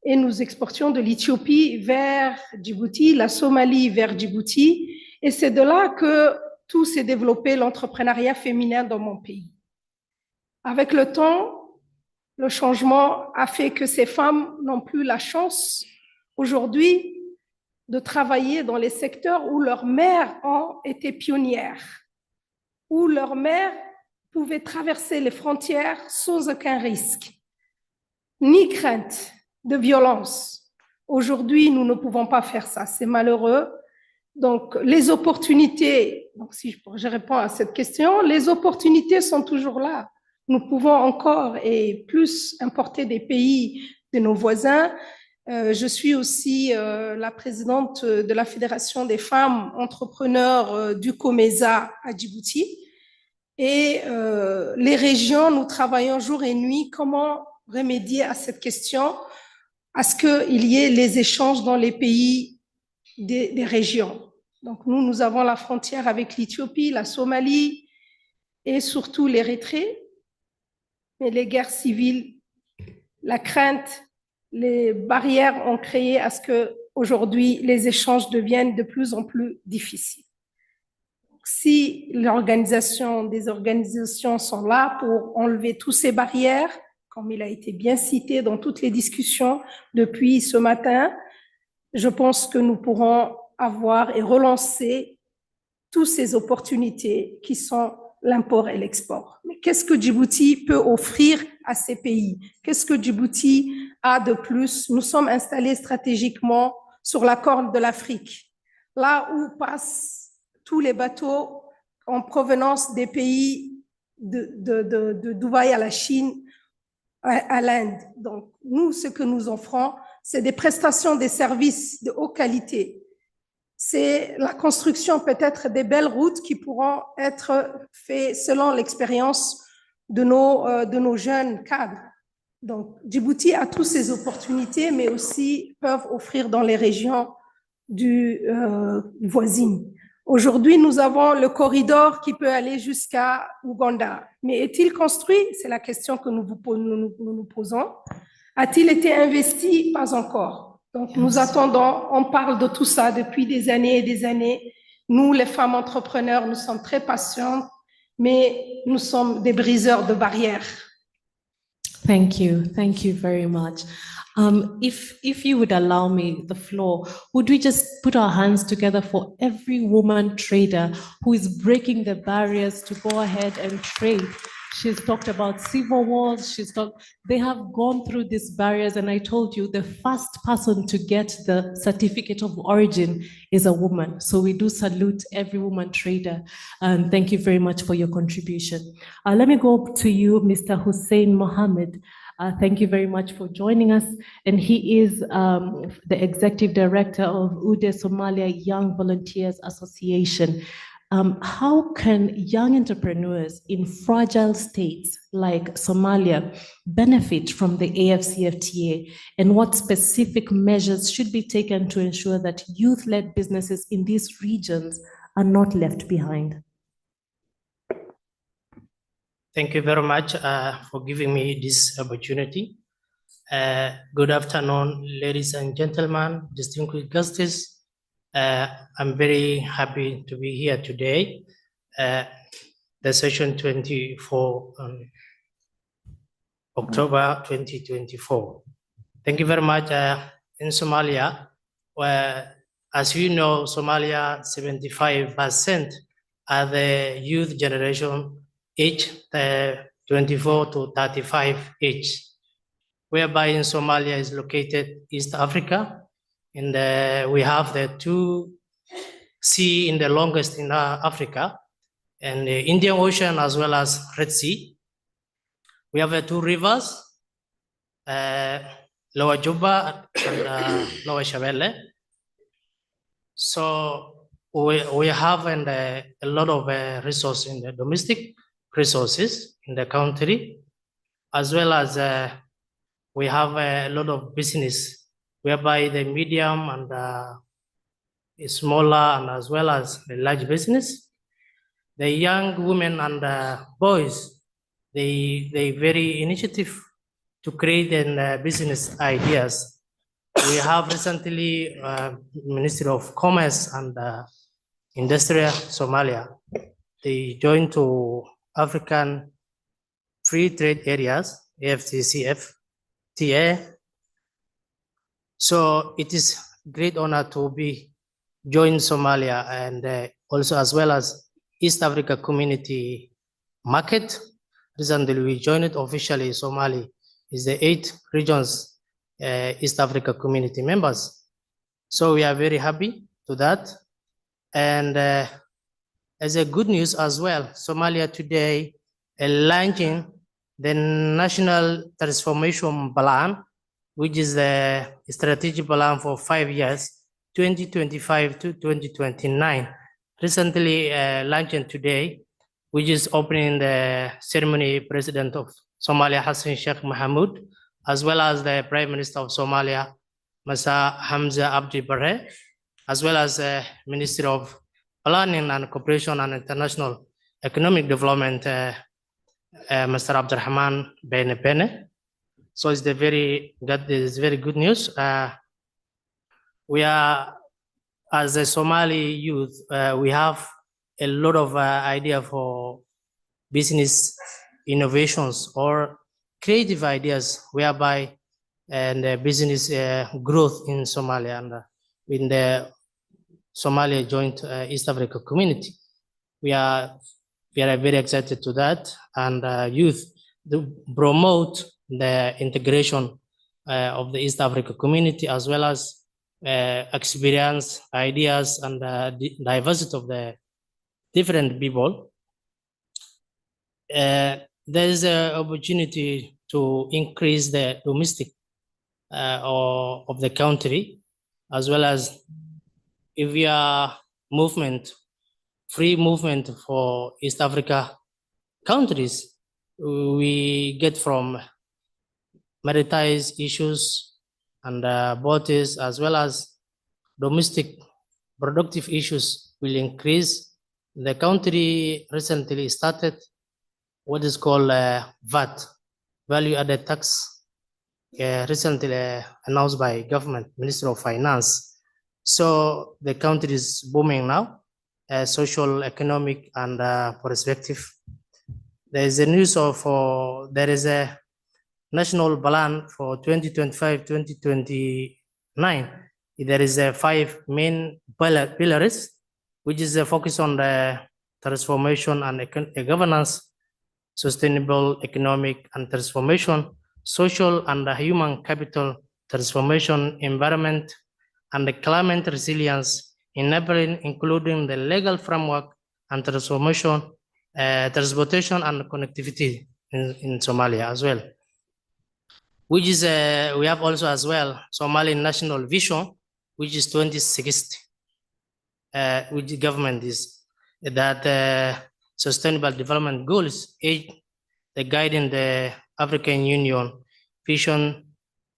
et nous exportions de l'Éthiopie vers Djibouti, la Somalie vers Djibouti, et c'est de là que tout s'est développé, l'entrepreneuriat féminin dans mon pays. Avec le temps, le changement a fait que ces femmes n'ont plus la chance aujourd'hui de travailler dans les secteurs où leurs mères ont été pionnières, où leurs mères pouvaient traverser les frontières sans aucun risque, ni crainte de violence. Aujourd'hui, nous ne pouvons pas faire ça, c'est malheureux. Donc, les opportunités, donc si je réponds à cette question, les opportunités sont toujours là. Nous pouvons encore et plus importer des pays de nos voisins. Je suis aussi la présidente de la Fédération des femmes entrepreneurs du COMESA à Djibouti. Et les régions, nous travaillons jour et nuit comment remédier à cette question, à ce qu'il y ait les échanges dans les pays des régions. Donc nous avons la frontière avec l'Éthiopie, la Somalie et surtout l'Érythrée. Mais les guerres civiles, la crainte, les barrières ont créé à ce que aujourd'hui les échanges deviennent de plus en plus difficiles. Si des organisations sont là pour enlever toutes ces barrières, comme il a été bien cité dans toutes les discussions depuis ce matin, je pense que nous pourrons avoir et relancer toutes ces opportunités qui sont l'import et l'export. Mais qu'est-ce que Djibouti peut offrir à ces pays? Qu'est-ce que Djibouti a de plus? Nous sommes installés stratégiquement sur la corne de l'Afrique, là où passent tous les bateaux en provenance des pays de Dubaï à la Chine, à l'Inde. Donc, nous, ce que nous offrons, c'est des prestations, des services de haute qualité. C'est la construction peut-être des belles routes qui pourront être faites selon l'expérience de nos jeunes cadres. Donc, Djibouti a toutes ces opportunités, mais aussi peuvent offrir dans les régions voisines. Aujourd'hui, nous avons le corridor qui peut aller jusqu'à Ouganda. Mais est-il construit? C'est la question que nous nous posons. A-t-il été investi? Pas encore. Donc, nous attendons, on parle de tout ça depuis des années et des années. Nous, les femmes entrepreneurs, nous sommes très patientes, mais nous sommes des briseurs de barrières. Thank you very much. If you would allow me the floor, would we just put our hands together for every woman trader who is breaking the barriers to go ahead and trade? She's talked about civil wars, they have gone through these barriers, and I told you the first person to get the certificate of origin is a woman. So we do salute every woman trader, and thank you very much for your contribution. Let me go to you, Mr. Hussein Mohammed. Thank you very much for joining us. And he is the Executive Director of UDE Somalia Young Volunteers Association. How can young entrepreneurs in fragile states like Somalia benefit from the AfCFTA, and what specific measures should be taken to ensure that youth-led businesses in these regions are not left behind? Thank you very much for giving me this opportunity. Good afternoon, ladies and gentlemen, distinguished guests. I'm very happy to be here today. The session 24 on October 2024. Thank you very much. In Somalia, where, as you know, Somalia 75% are the youth generation age 24 to 35 age, whereby in Somalia is located East Africa, and we have the two sea in the longest in Africa, and the Indian Ocean as well as Red Sea. We have two rivers, Lower Juba and Lower Shabelle. So we have a lot of resources in the domestic resources in the country, as well as we have a lot of business whereby the medium and smaller and as well as the large business. The young women and boys, they very initiative to create business ideas. We have recently Ministry of Commerce and Industrial Somalia. They joined to African Free Trade Areas, AfCFTA, So it is great honor to be join Somalia and also as well as East Africa Community Market. Recently, we joined officially. Somali is the 8 regions East Africa Community members. So we are very happy to that. And as a good news as well, Somalia today launching the National Transformation Plan, which is the strategic plan for 5 years, 2025 to 2029. Recently launched today, which is opening the ceremony, President of Somalia, Hassan Sheikh Mohamud, as well as the Prime Minister of Somalia, Masa Hamza Abdi Barre, as well as the Minister of Planning and Cooperation and International Economic Development, Mr. Abdurrahman Bene. So it's very good news. We are, as a Somali youth, we have a lot of idea for business innovations or creative ideas whereby and business growth in Somalia and in the Somalia joint East Africa community. We are very excited to that, and youth to promote the integration of the East Africa community, as well as experience, ideas, and the diversity of the different people. There is an opportunity to increase the domestic of the country, as well as if we are free movement for East Africa countries, we get from maritime issues and borders, as well as domestic productive issues will increase. The country recently started what is called VAT, value added tax, recently announced by government, Minister of Finance. So the country is booming now, social, economic, and perspective. There is a news of, there is a national plan for 2025-2029. There is a 5 main pillars, which is a focus on the transformation and governance, sustainable economic and transformation, social and human capital transformation, environment, and the climate resilience, enabling, including the legal framework and transformation, transportation and connectivity in Somalia as well. Which is, we have also as well, Somali National Vision, which is 2060, which the government is, that Sustainable Development Goals, 8, the guiding the African Union Vision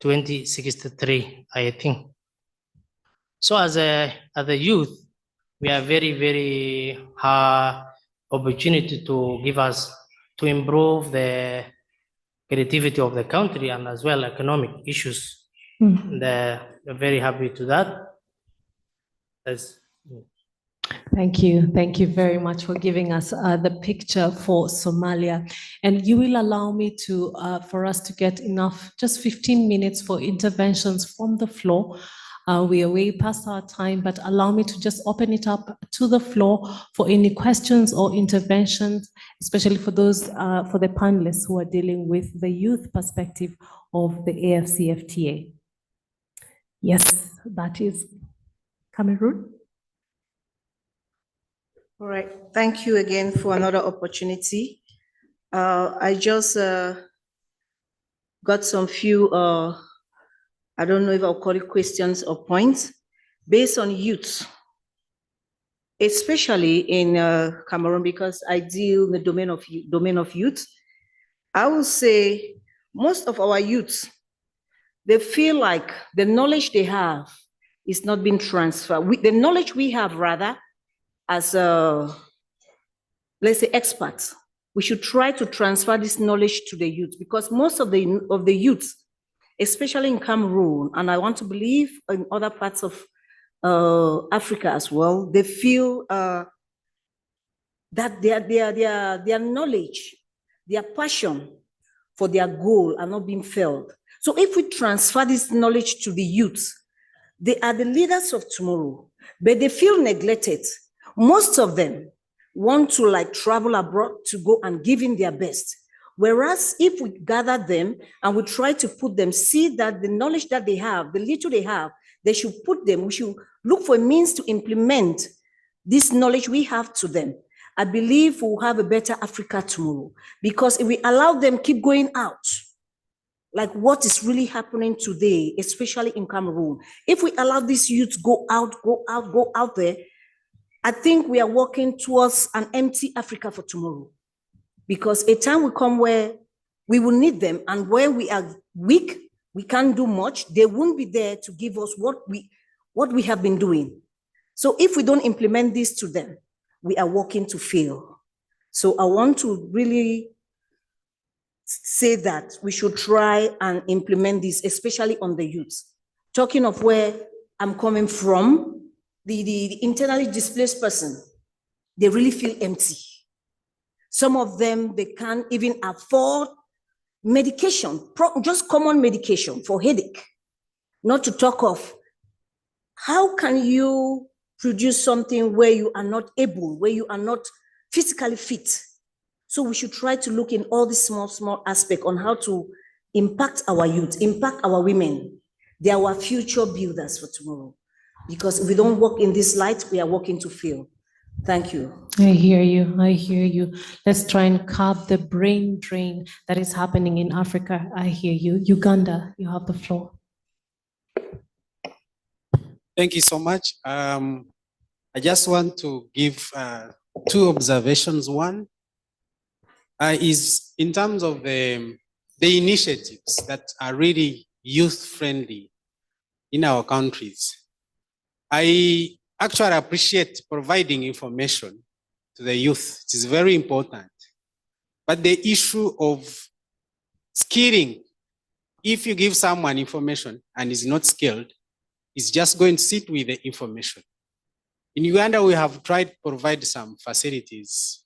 2063, I think. So as a youth, we are very opportunity to give us to improve the creativity of the country and as well economic issues. We're very happy to that. Thank you. Thank you very much for giving us the picture for Somalia. And you will allow me to, for us to get enough, just 15 minutes for interventions from the floor. We are way past our time, but allow me to just open it up to the floor for any questions or interventions, especially for those, for the panelists who are dealing with the youth perspective of the AfCFTA. Yes, that is Cameroon. All right, thank you again for another opportunity. I just got some few, I don't know if I'll call it questions or points, based on youth, especially in Cameroon, because I deal in the domain of youth. I will say most of our youth, they feel like the knowledge they have is not being transferred. The knowledge we have, rather, as let's say experts, we should try to transfer this knowledge to the youth, because most of the youth, especially in Cameroon, and I want to believe in other parts of Africa as well, they feel that their knowledge, their passion for their goal are not being felt. So if we transfer this knowledge to the youth, they are the leaders of tomorrow, but they feel neglected. Most of them want to like travel abroad to go and give in their best. Whereas if we gather them and we try to put them, see that the knowledge that they have, the little they have, they should put them, we should look for a means to implement this knowledge we have to them. I believe we'll have a better Africa tomorrow, because if we allow them keep going out, like what is really happening today, especially in Cameroon, if we allow these youths go out there, I think we are working towards an empty Africa for tomorrow. Because a time will come where we will need them, and where we are weak, we can't do much, they won't be there to give us what we have been doing. So if we don't implement this to them, we are working to fail. So I want to really say that we should try and implement this, especially on the youth. Talking of where I'm coming from, the internally displaced person, they really feel empty. Some of them, they can't even afford medication, just common medication for headache. Not to talk of, how can you produce something where you are not able, where you are not physically fit? So we should try to look in all these small aspects on how to impact our youth, impact our women. They are our future builders for tomorrow. Because if we don't work in this light, we are working to fail. Thank you. I hear you. I hear you. Let's try and curb the brain drain that is happening in Africa. I hear you. Uganda, you have the floor. Thank you so much. I just want to give two observations. One is in terms of the initiatives that are really youth-friendly in our countries. I actually appreciate providing information to the youth. It is very important. But the issue of skilling, if you give someone information and is not skilled, is just going to sit with the information. In Uganda, we have tried to provide some facilities,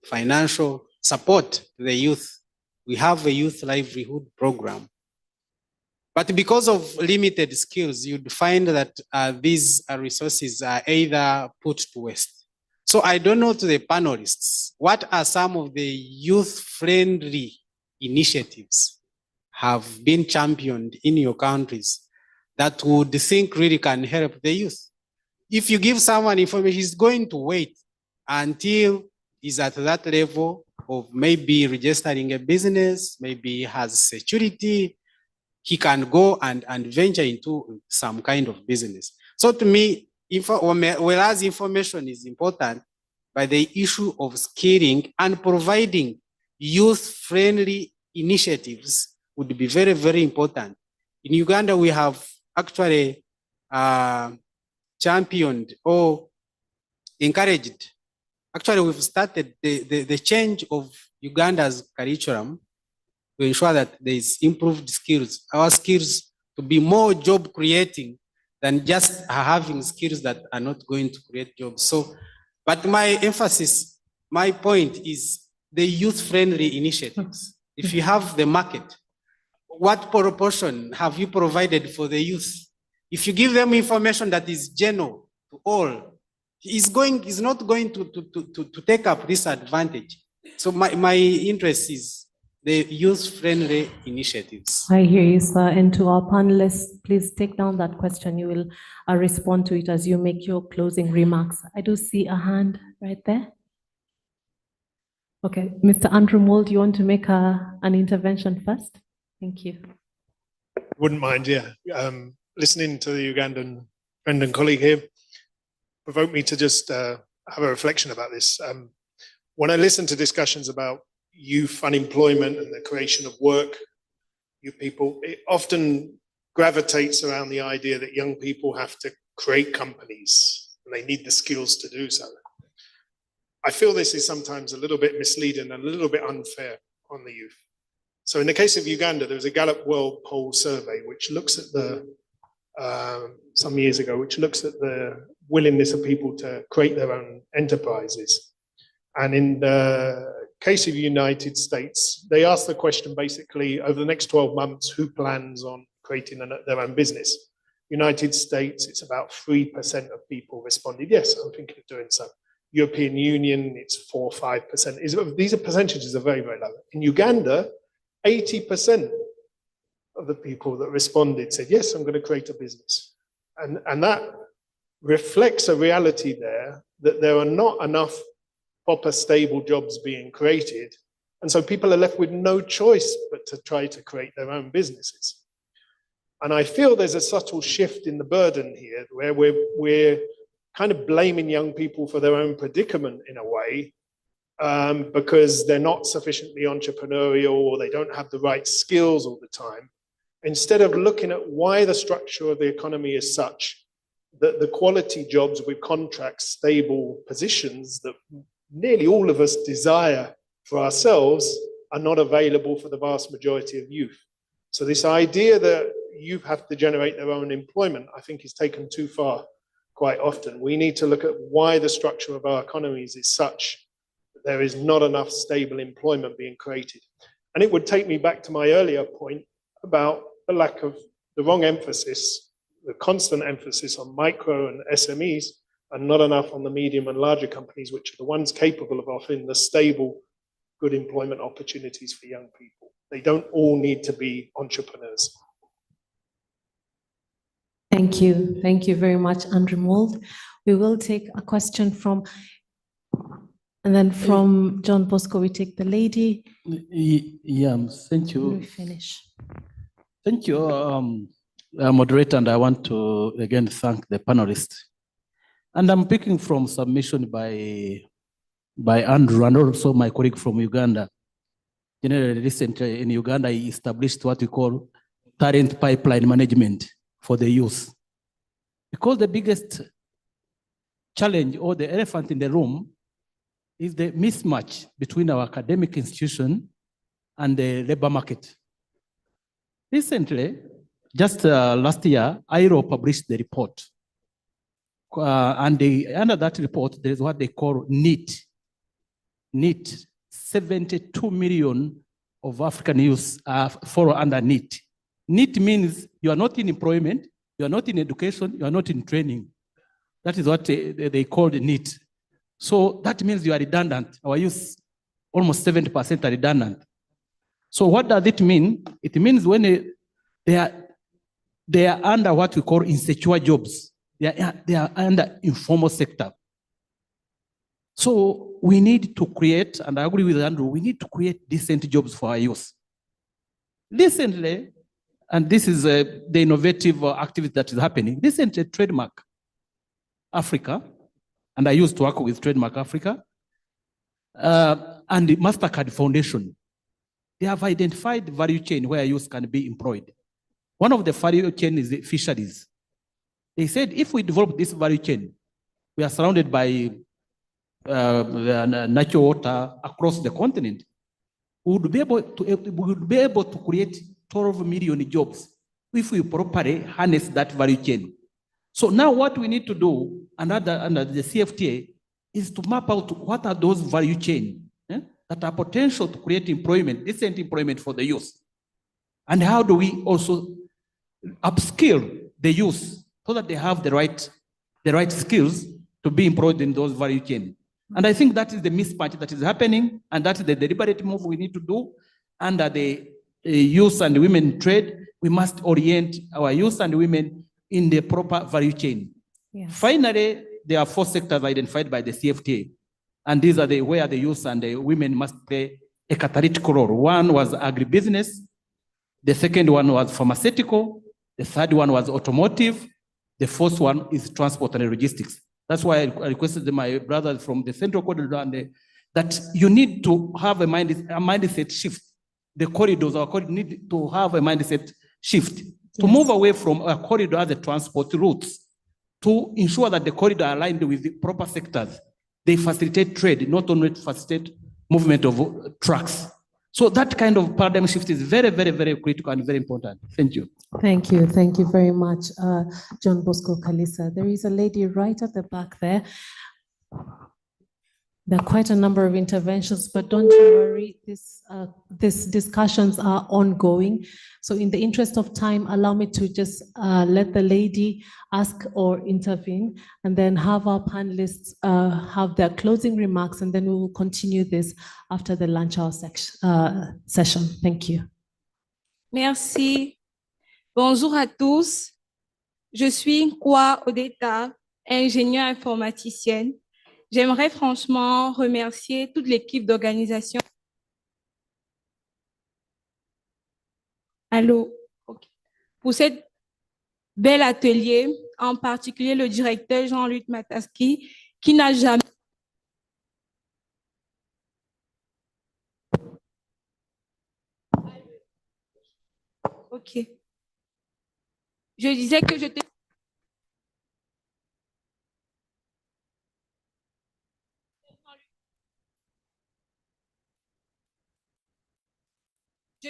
financial support to the youth. We have a youth livelihood program. But because of limited skills, you'd find that these resources are either put to waste. So I don't know to the panelists, what are some of the youth-friendly initiatives have been championed in your countries that would think really can help the youth? If you give someone information, he's going to wait until he's at that level of maybe registering a business, maybe has security, he can go and venture into some kind of business. So to me, whereas information is important, but the issue of skilling and providing youth-friendly initiatives would be very, very important. In Uganda, we have actually championed or encouraged. Actually, we've started the change of Uganda's curriculum to ensure that there is improved skills, our skills to be more job creating than just having skills that are not going to create jobs. So, but my emphasis, my point is the youth-friendly initiatives. If you have the market, what proportion have you provided for the youth? If you give them information that is general to all, he's not going to take up this advantage. So my interest is the youth-friendly initiatives. I hear you, sir. And to our panelists, please take down that question. You will respond to it as you make your closing remarks. I do see a hand right there. Okay, Mr. Andrew Mould, you want to make an intervention first? Thank you. Wouldn't mind, yeah. Listening to the Ugandan friend and colleague here provoked me to just have a reflection about this. When I listen to discussions about youth unemployment and the creation of work, you people, it often gravitates around the idea that young people have to create companies and they need the skills to do so. I feel this is sometimes a little bit misleading and a little bit unfair on the youth. So in the case of Uganda, there was a Gallup World Poll survey which looks at some years ago, which looks at the willingness of people to create their own enterprises. And in the case of the United States, they asked the question basically over the next 12 months, who plans on creating their own business? United States, it's about 3% of people responded, yes, I'm thinking of doing so. European Union, it's 4 or 5%. These are percentages are very, very low. In Uganda, 80% of the people that responded said, yes, I'm going to create a business. And that reflects a reality there that there are not enough proper stable jobs being created. And so people are left with no choice but to try to create their own businesses. And I feel there's a subtle shift in the burden here where we're kind of blaming young people for their own predicament in a way, because they're not sufficiently entrepreneurial or they don't have the right skills all the time, instead of looking at why the structure of the economy is such that the quality jobs with contracts, stable positions that nearly all of us desire for ourselves are not available for the vast majority of youth. So this idea that youth have to generate their own employment, I think is taken too far quite often. We need to look at why the structure of our economies is such that there is not enough stable employment being created. And it would take me back to my earlier point about the lack of the wrong emphasis, the constant emphasis on micro and SMEs, and not enough on the medium and larger companies, which are the ones capable of offering the stable, good employment opportunities for young people. They don't all need to be entrepreneurs. Thank you. Thank you very much, Andrew Mould. We will take a question from, and then from John Bosco, we take the lady. Yeah, thank you. We finish. Thank you, moderator, and I want to again thank the panelists. And I'm picking from submission by Andrew and also my colleague from Uganda. Generally, recently in Uganda, he established what we call talent pipeline management for the youth. Because the biggest challenge or the elephant in the room is the mismatch between our academic institution and the labor market. Recently, just last year, ILO published the report. And under that report, there is what they call NEET. NEET, 72 million of African youth fall under NEET. NEET means you are not in employment, you are not in education, you are not in training. That is what they call the NEET. So that means you are redundant. Our youth, almost 70% are redundant. So what does it mean? It means when they are under what we call insecure jobs. They are under informal sector. So we need to create, and I agree with Andrew, we need to create decent jobs for our youth. Recently, and this is the innovative activity that is happening, recently Trademark Africa, and I used to work with Trademark Africa, and the MasterCard Foundation. They have identified the value chain where youth can be employed. One of the value chain is the fisheries. They said, if we develop this value chain, we are surrounded by natural water across the continent, we would be able to create 12 million jobs if we properly harness that value chain. So now what we need to do under the CFTA is to map out what are those value chains that are potential to create employment, decent employment for the youth. And how do we also upskill the youth so that they have the right skills to be employed in those value chains. And I think that is the mismatch that is happening, and that is the deliberate move we need to do. Under the youth and women trade, we must orient our youth and women in the proper value chain. Yes. Finally, there are 4 sectors identified by the CFTA, and these are where the youth and the women must play a catalytic role. One was agribusiness, the second one was pharmaceutical, the third one was automotive, the fourth one is transport and logistics. That's why I requested my brothers from the Central Corridor that you need to have a mindset shift. The corridors, our corridor need to have a mindset shift to move away from a corridor as a transport routes to ensure that the corridor are aligned with the proper sectors. They facilitate trade, not only facilitate movement of trucks. So that kind of paradigm shift is very, very, very critical and very important. Thank you. Thank you. Thank you very much, John Bosco Kalisa. There is a lady right at the back there. There are quite a number of interventions, but don't you worry, these discussions are ongoing. So in the interest of time, allow me to just let the lady ask or intervene, and then have our panelists have their closing remarks, and then we will continue this after the lunch hour session. Thank you. Merci. Bonjour à tous. Je suis Kwa Odeta, ingénieure informaticienne. J'aimerais franchement remercier toute l'équipe d'organisation. Allô? OK. Pour cet bel atelier, en particulier le directeur Jean-Luc Mataski, qui n'a jamais... OK. Je disais que je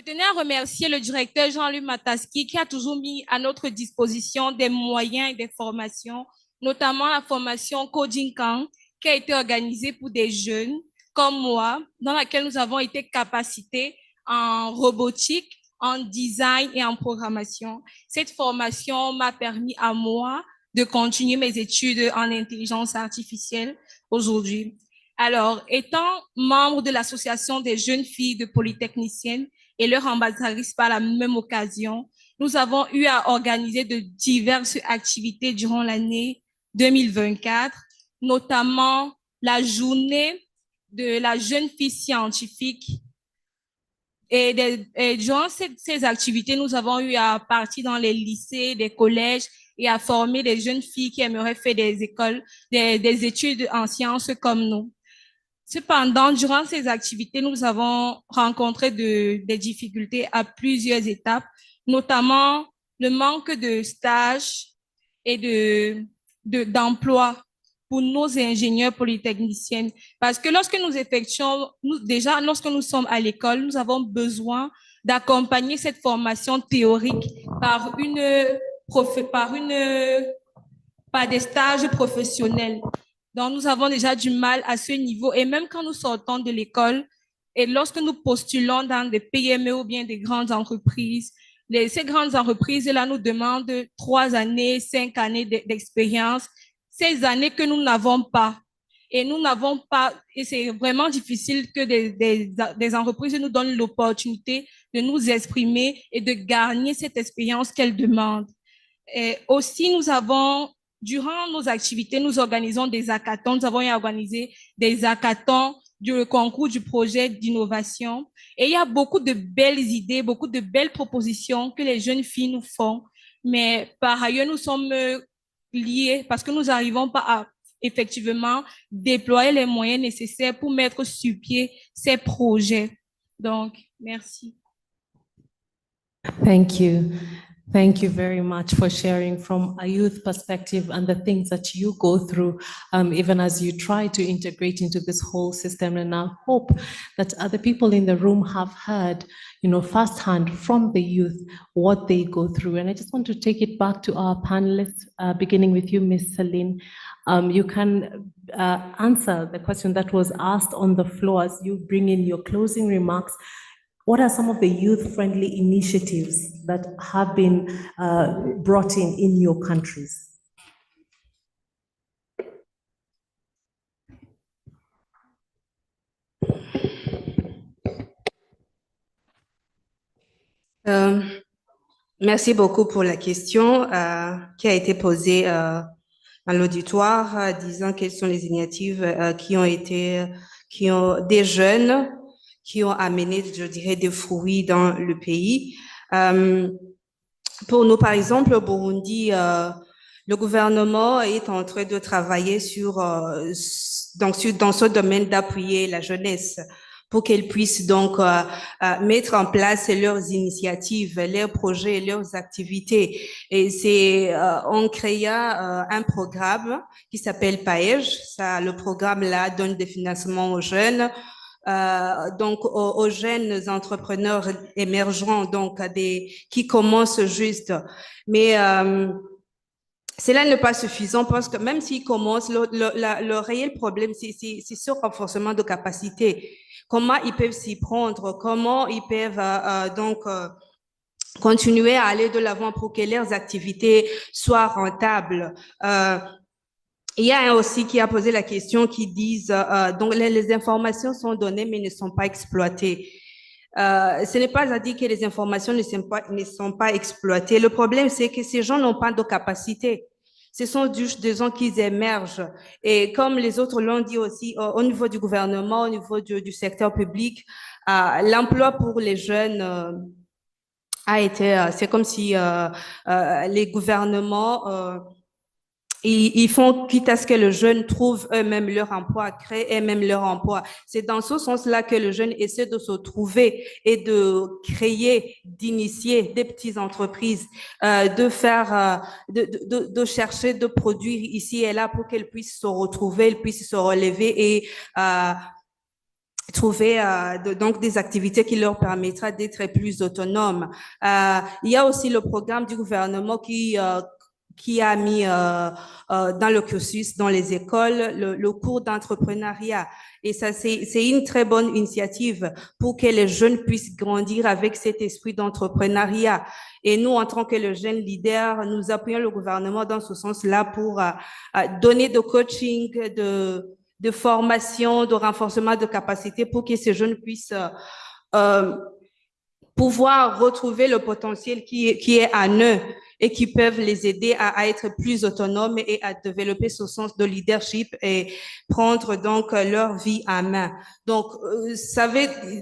tenais à remercier le directeur Jean-Luc Mataski qui a toujours mis à notre disposition des moyens et des formations, notamment la formation Coding Camp qui a été organisée pour des jeunes comme moi, dans laquelle nous avons été capacités en robotique, en design et en programmation. Cette formation m'a permis à moi de continuer mes études en intelligence artificielle aujourd'hui. Alors, étant membre de l'association des jeunes filles de polytechniciennes et leur ambassadrice par la même occasion, nous avons eu à organiser de diverses activités durant l'année 2024, notamment la journée de la jeune fille scientifique. Et durant ces activités, nous avons eu à partir dans les lycées, des collèges et à former des jeunes filles qui aimeraient faire des écoles, des études en sciences comme nous. Cependant, durant ces activités, nous avons rencontré des difficultés à plusieurs étapes, notamment le manque de stages et d'emploi pour nos ingénieurs polytechniciennes. Parce que lorsque nous effectuons, déjà lorsque nous sommes à l'école, nous avons besoin d'accompagner cette formation théorique par des stages professionnels. Donc, nous avons déjà du mal à ce niveau. Et même quand nous sortons de l'école et lorsque nous postulons dans des PME ou bien des grandes entreprises, ces grandes entreprises-là nous demandent 3 années, 5 années d'expérience, ces années que nous n'avons pas. Et nous n'avons pas, et c'est vraiment difficile que des entreprises nous donnent l'opportunité de nous exprimer et de gagner cette expérience qu'elles demandent. Et aussi, durant nos activités, nous organisons des hackathons. Nous avons organisé des hackathons du concours du projet d'innovation. Et il y a beaucoup de belles idées, beaucoup de belles propositions que les jeunes filles nous font. Mais par ailleurs, nous sommes liés parce que nous n'arrivons pas à effectivement déployer les moyens nécessaires pour mettre sur pied ces projets. Donc, merci. Thank you. Thank you very much for sharing from a youth perspective and the things that you go through, even as you try to integrate into this whole system. And I hope that other people in the room have heard, firsthand from the youth what they go through. And I just want to take it back to our panelists, beginning with you, Ms. Celine. You can answer the question that was asked on the floor as you bring in your closing remarks. What are some of the youth-friendly initiatives that have been brought in your countries? Merci beaucoup pour la question qui a été posée dans l'auditoire, disant quelles sont les initiatives qui ont des jeunes qui ont amené, je dirais, des fruits dans le pays. Pour nous, par exemple, au Burundi, le gouvernement est en train de travailler dans ce domaine d'appuyer la jeunesse pour qu'elles puissent donc mettre en place leurs initiatives, leurs projets, leurs activités. Et on créa un programme qui s'appelle PAEJ. Le programme-là donne des financements aux jeunes, donc aux jeunes entrepreneurs émergents, donc qui commencent juste. Mais cela n'est pas suffisant parce que même s'ils commencent, le réel problème, c'est ce renforcement de capacité. Comment ils peuvent s'y prendre, comment ils peuvent continuer à aller de l'avant pour que leurs activités soient rentables. Il y a un aussi qui a posé la question qui disent donc les informations sont données mais ne sont pas exploitées. Ce n'est pas à dire que les informations ne sont pas exploitées. Le problème, c'est que ces gens n'ont pas de capacité. Ce sont juste des gens qui émergent. Et comme les autres l'ont dit aussi, au niveau du gouvernement, au niveau du secteur public, l'emploi pour les jeunes a été, c'est comme si les gouvernements ils font quitte à ce que les jeunes trouvent eux-mêmes leur emploi, créent eux-mêmes leur emploi. C'est dans ce sens-là que le jeune essaie de se trouver et de créer, d'initier des petites entreprises, de faire, de chercher, de produire ici et là pour qu'elles puissent se retrouver, elles puissent se relever et trouver donc des activités qui leur permettra d'être plus autonomes. Il y a aussi le programme du gouvernement qui a mis dans le cursus, dans les écoles, le cours d'entrepreneuriat. Et ça, c'est une très bonne initiative pour que les jeunes puissent grandir avec cet esprit d'entrepreneuriat. Et nous, en tant que le jeune leader, nous appuyons le gouvernement dans ce sens-là pour donner de coaching, de formation, de renforcement de capacité pour que ces jeunes puissent pouvoir retrouver le potentiel qui est en eux et qui peuvent les aider à être plus autonomes et à développer ce sens de leadership et prendre donc leur vie en main. Donc,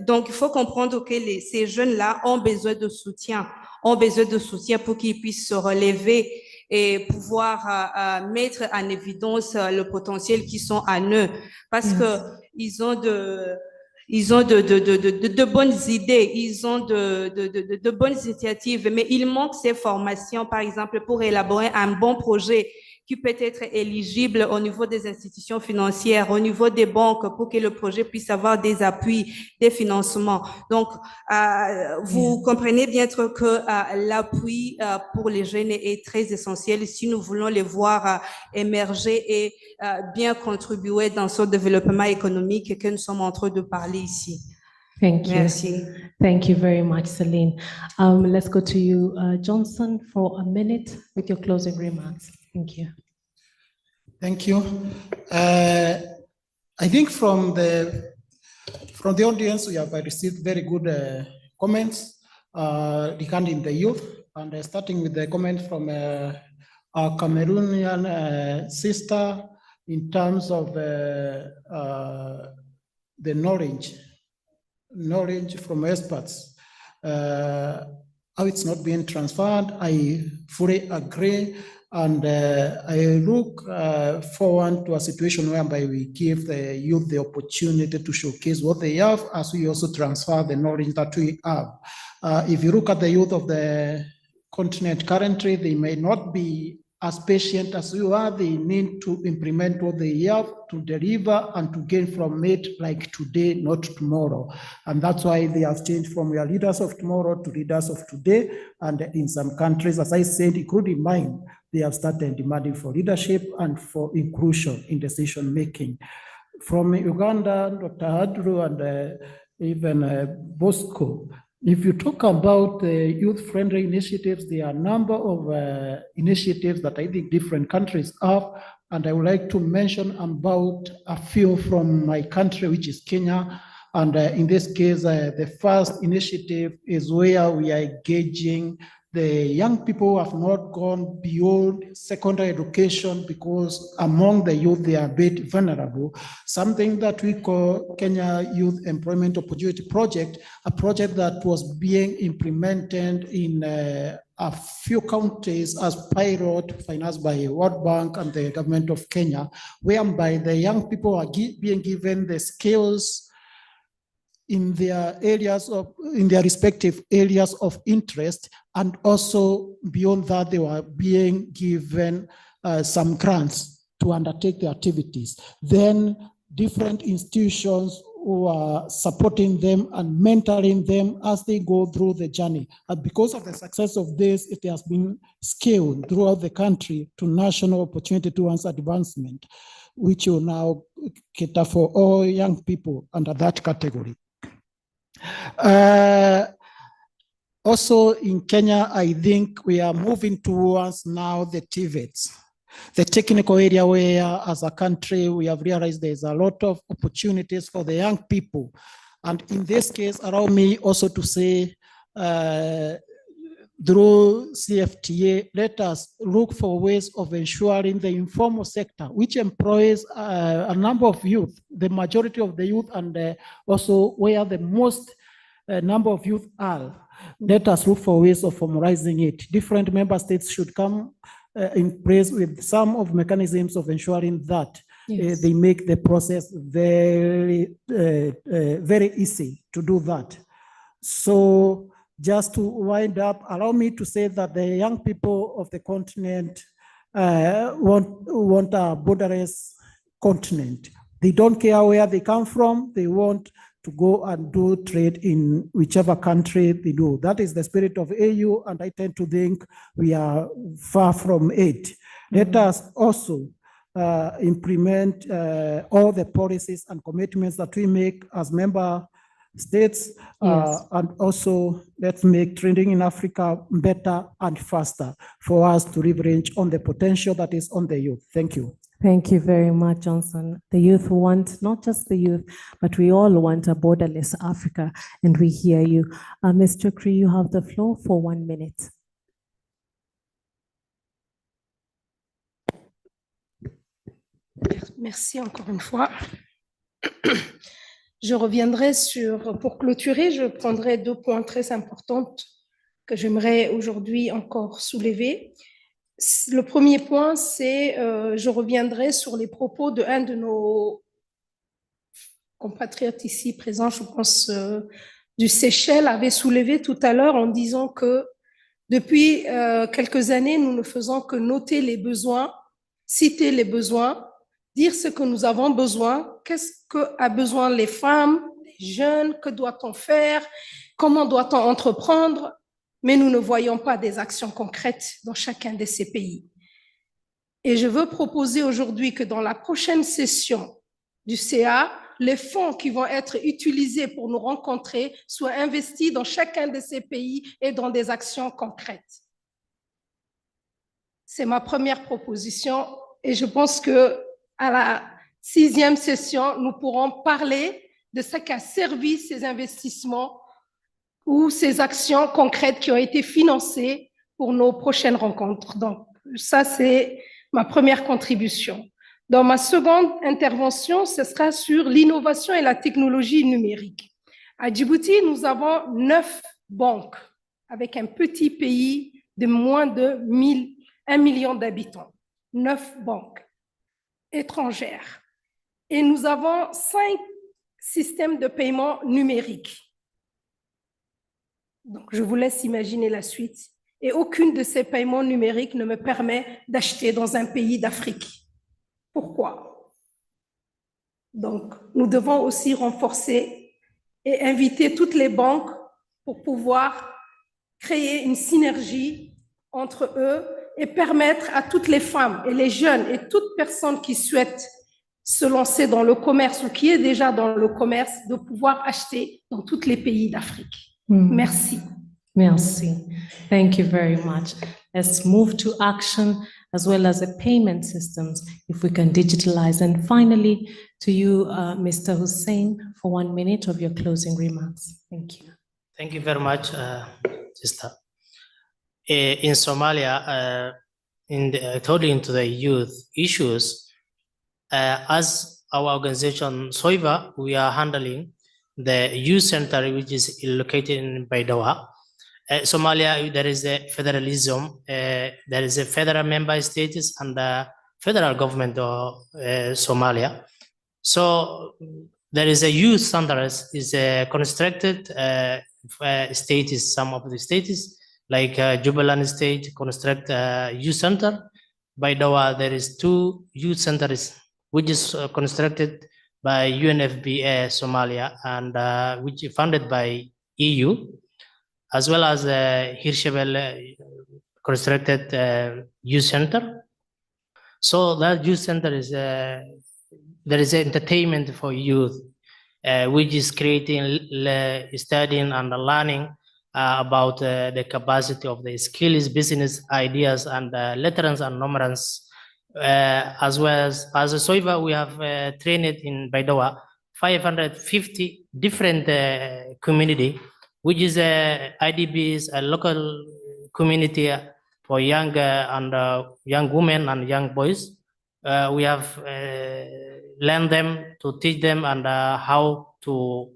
donc il faut comprendre que ces jeunes-là ont besoin de soutien pour qu'ils puissent se relever et pouvoir mettre en évidence le potentiel qui sont en eux, parce que ils ont de bonnes idées, ils ont de bonnes initiatives, mais il manque ces formations, par exemple, pour élaborer un bon projet qui peut être éligible au niveau des institutions financières, au niveau des banques, pour que le projet puisse avoir des appuis, des financements. Donc, vous comprenez bien que l'appui pour les jeunes est très essentiel si nous voulons les voir émerger et bien contribuer dans ce développement économique que nous sommes en train de parler ici. Thank you. Merci. Thank you very much, Celine. Let's go to you, Johnson, for a minute with your closing remarks. Thank you. Thank you. I think from the audience, we have received very good comments regarding the youth, and starting with the comment from our Cameroonian sister in terms of the knowledge from experts, how it's not being transferred. I fully agree. And I look forward to a situation whereby we give the youth the opportunity to showcase what they have as we also transfer the knowledge that we have. If you look at the youth of the continent currently, they may not be as patient as you are. They need to implement what they have to deliver and to gain from it like today, not tomorrow. And that's why they have changed from we are leaders of tomorrow to leaders of today. And in some countries, as I said, including mine, they have started demanding for leadership and for inclusion in decision-making. From Uganda, Dr. Adru and even Bosco, if you talk about youth-friendly initiatives, there are a number of initiatives that I think different countries have, and I would like to mention about a few from my country, which is Kenya. And in this case, the first initiative is where we are engaging the young people who have not gone beyond secondary education, because among the youth, they are a bit vulnerable. Something that we call Kenya Youth Employment Opportunity Project, a project that was being implemented in a few counties as pilot, financed by World Bank and the government of Kenya, whereby the young people are being given the skills in their respective areas of interest, and also beyond that, they were being given some grants to undertake the activities. Then different institutions who are supporting them and mentoring them as they go through the journey. And because of the success of this, it has been scaled throughout the country to national opportunity towards advancement, which will now cater for all young people under that category. Also in Kenya, I think we are moving towards now the TVETs, the technical area where as a country, we have realized there's a lot of opportunities for the young people. And in this case, allow me also to say, through CFTA, let us look for ways of ensuring the informal sector, which employs a number of youth, the majority of the youth, and also where the most number of youth are. Let us look for ways of formalizing it. Different member states should come in place with some of mechanisms of ensuring that they make the process very easy to do that. So just to wind up, allow me to say that the young people of the continent want a borderless continent. They don't care where they come from. They want to go and do trade in whichever country they do. That is the spirit of AU, and I tend to think we are far from it. Let us also implement all the policies and commitments that we make as member states, and also let's make trading in Africa better and faster for us to leverage on the potential that is on the youth. Thank you. Thank you very much, Johnson. The youth want, not just the youth, but we all want a borderless Africa, and we hear you. Mr. Cree, you have the floor for 1 minute. Merci encore une fois. Je reviendrai pour clôturer, je prendrai 2 points très importants que j'aimerais aujourd'hui encore soulever. Le premier point, c'est, je reviendrai sur les propos d'un de nos compatriotes ici présents, je pense, du Seychelles, avait soulevé tout à l'heure en disant que depuis quelques années, nous ne faisons que noter les besoins, citer les besoins, dire ce que nous avons besoin, qu'est-ce qu'a besoin les femmes, les jeunes, que doit-on faire, comment doit-on entreprendre, mais nous ne voyons pas des actions concrètes dans chacun de ces pays. Et je veux proposer aujourd'hui que dans la prochaine session du CA, les fonds qui vont être utilisés pour nous rencontrer soient investis dans chacun de ces pays et dans des actions concrètes. C'est ma première proposition et je pense que à la 6e session, nous pourrons parler de ce qu'a servi ces investissements ou ces actions concrètes qui ont été financées pour nos prochaines rencontres. Donc, ça, c'est ma première contribution. Dans ma seconde intervention, ce sera sur l'innovation et la technologie numérique. À Djibouti, nous avons 9 banques avec un petit pays de moins de 1 million d'habitants. 9 banques étrangères. Et nous avons 5 systèmes de paiement numériques. Donc, je vous laisse imaginer la suite. Et aucune de ces paiements numériques ne me permet d'acheter dans un pays d'Afrique. Pourquoi? Donc, nous devons aussi renforcer et inviter toutes les banques pour pouvoir créer une synergie entre eux et permettre à toutes les femmes et les jeunes et toute personne qui souhaite se lancer dans le commerce ou qui est déjà dans le commerce de pouvoir acheter dans tous les pays d'Afrique. Merci. Merci. Thank you very much. Let's move to action as well as the payment systems, if we can digitalize. And finally, to you, Mr. Hussein, for 1 minute of your closing remarks. Thank you. Thank you very much, Sister. In Somalia, totally into the youth issues, as our organization SOIVA, we are handling the youth center, which is located in Baidoa. Somalia, there is a federalism, there is a federal member states and the federal government of Somalia. So there is a youth center is constructed states, some of the states, like Jubaland state construct youth center. By Dawa, there is 2 youth centers which is constructed by UNFPA Somalia, and which is funded by EU, as well as Hirschfeld constructed youth center. So that youth center is there is entertainment for youth, which is creating, studying and learning about the capacity of the skills, business ideas, and letterance and numerance. As well as a SOIVA, we have trained in Baidoa 550 different community, which is IDBs, a local community for young and young women and young boys. We have learned them to teach them and how to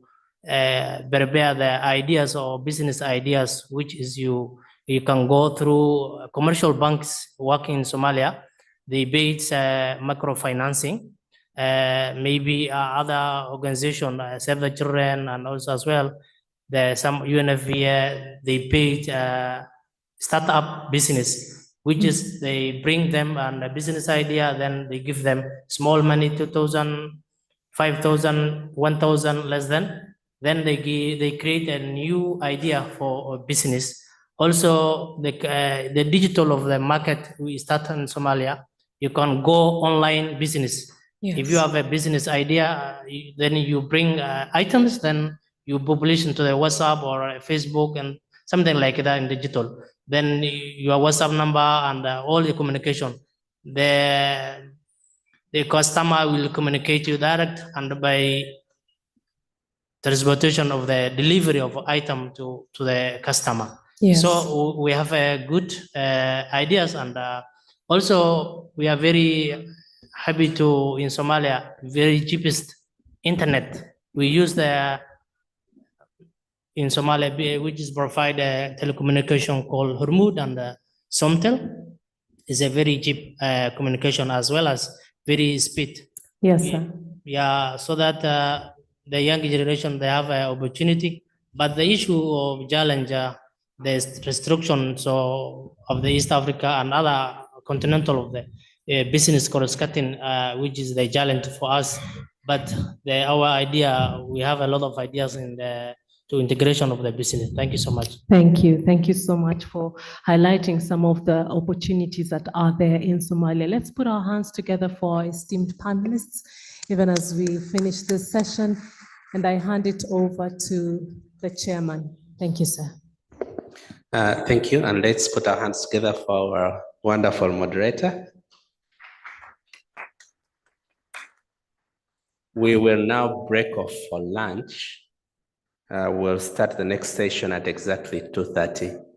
prepare the ideas or business ideas, which is you can go through commercial banks working in Somalia. They base microfinancing, maybe other organization, Save the Children, and also as well, some UNFPA, they paid startup business, which is they bring them and a business idea, then they give them small money, 2,000, 5,000, 1,000 less than. Then they create a new idea for a business. Also, the digital of the market we start in Somalia. You can go online business. If you have a business idea, then you bring items, then you publish into the WhatsApp or Facebook and something like that in digital. Then your WhatsApp number and all the communication, the customer will communicate you direct and by transportation of the delivery of item to the customer. Yes. So we have a good ideas, and also we are very happy to in Somalia very cheapest internet. We use the in Somalia, which is provide a telecommunication called Hormuz, and Somtel is a very cheap communication as well as very speed. Yes, sir. Yeah, so that the young generation, they have an opportunity, but the issue of challenge, the restrictions of the East Africa and other continental of the business cross-cutting, which is the challenge for us. But our idea, we have a lot of ideas in the to integration of the business. Thank you so much. Thank you. Thank you so much for highlighting some of the opportunities that are there in Somalia. Let's put our hands together for our esteemed panelists, even as we finish this session. And I hand it over to the chairman. Thank you, sir. Thank you. And let's put our hands together for our wonderful moderator. We will now break off for lunch. We'll start the next session at exactly 2:30.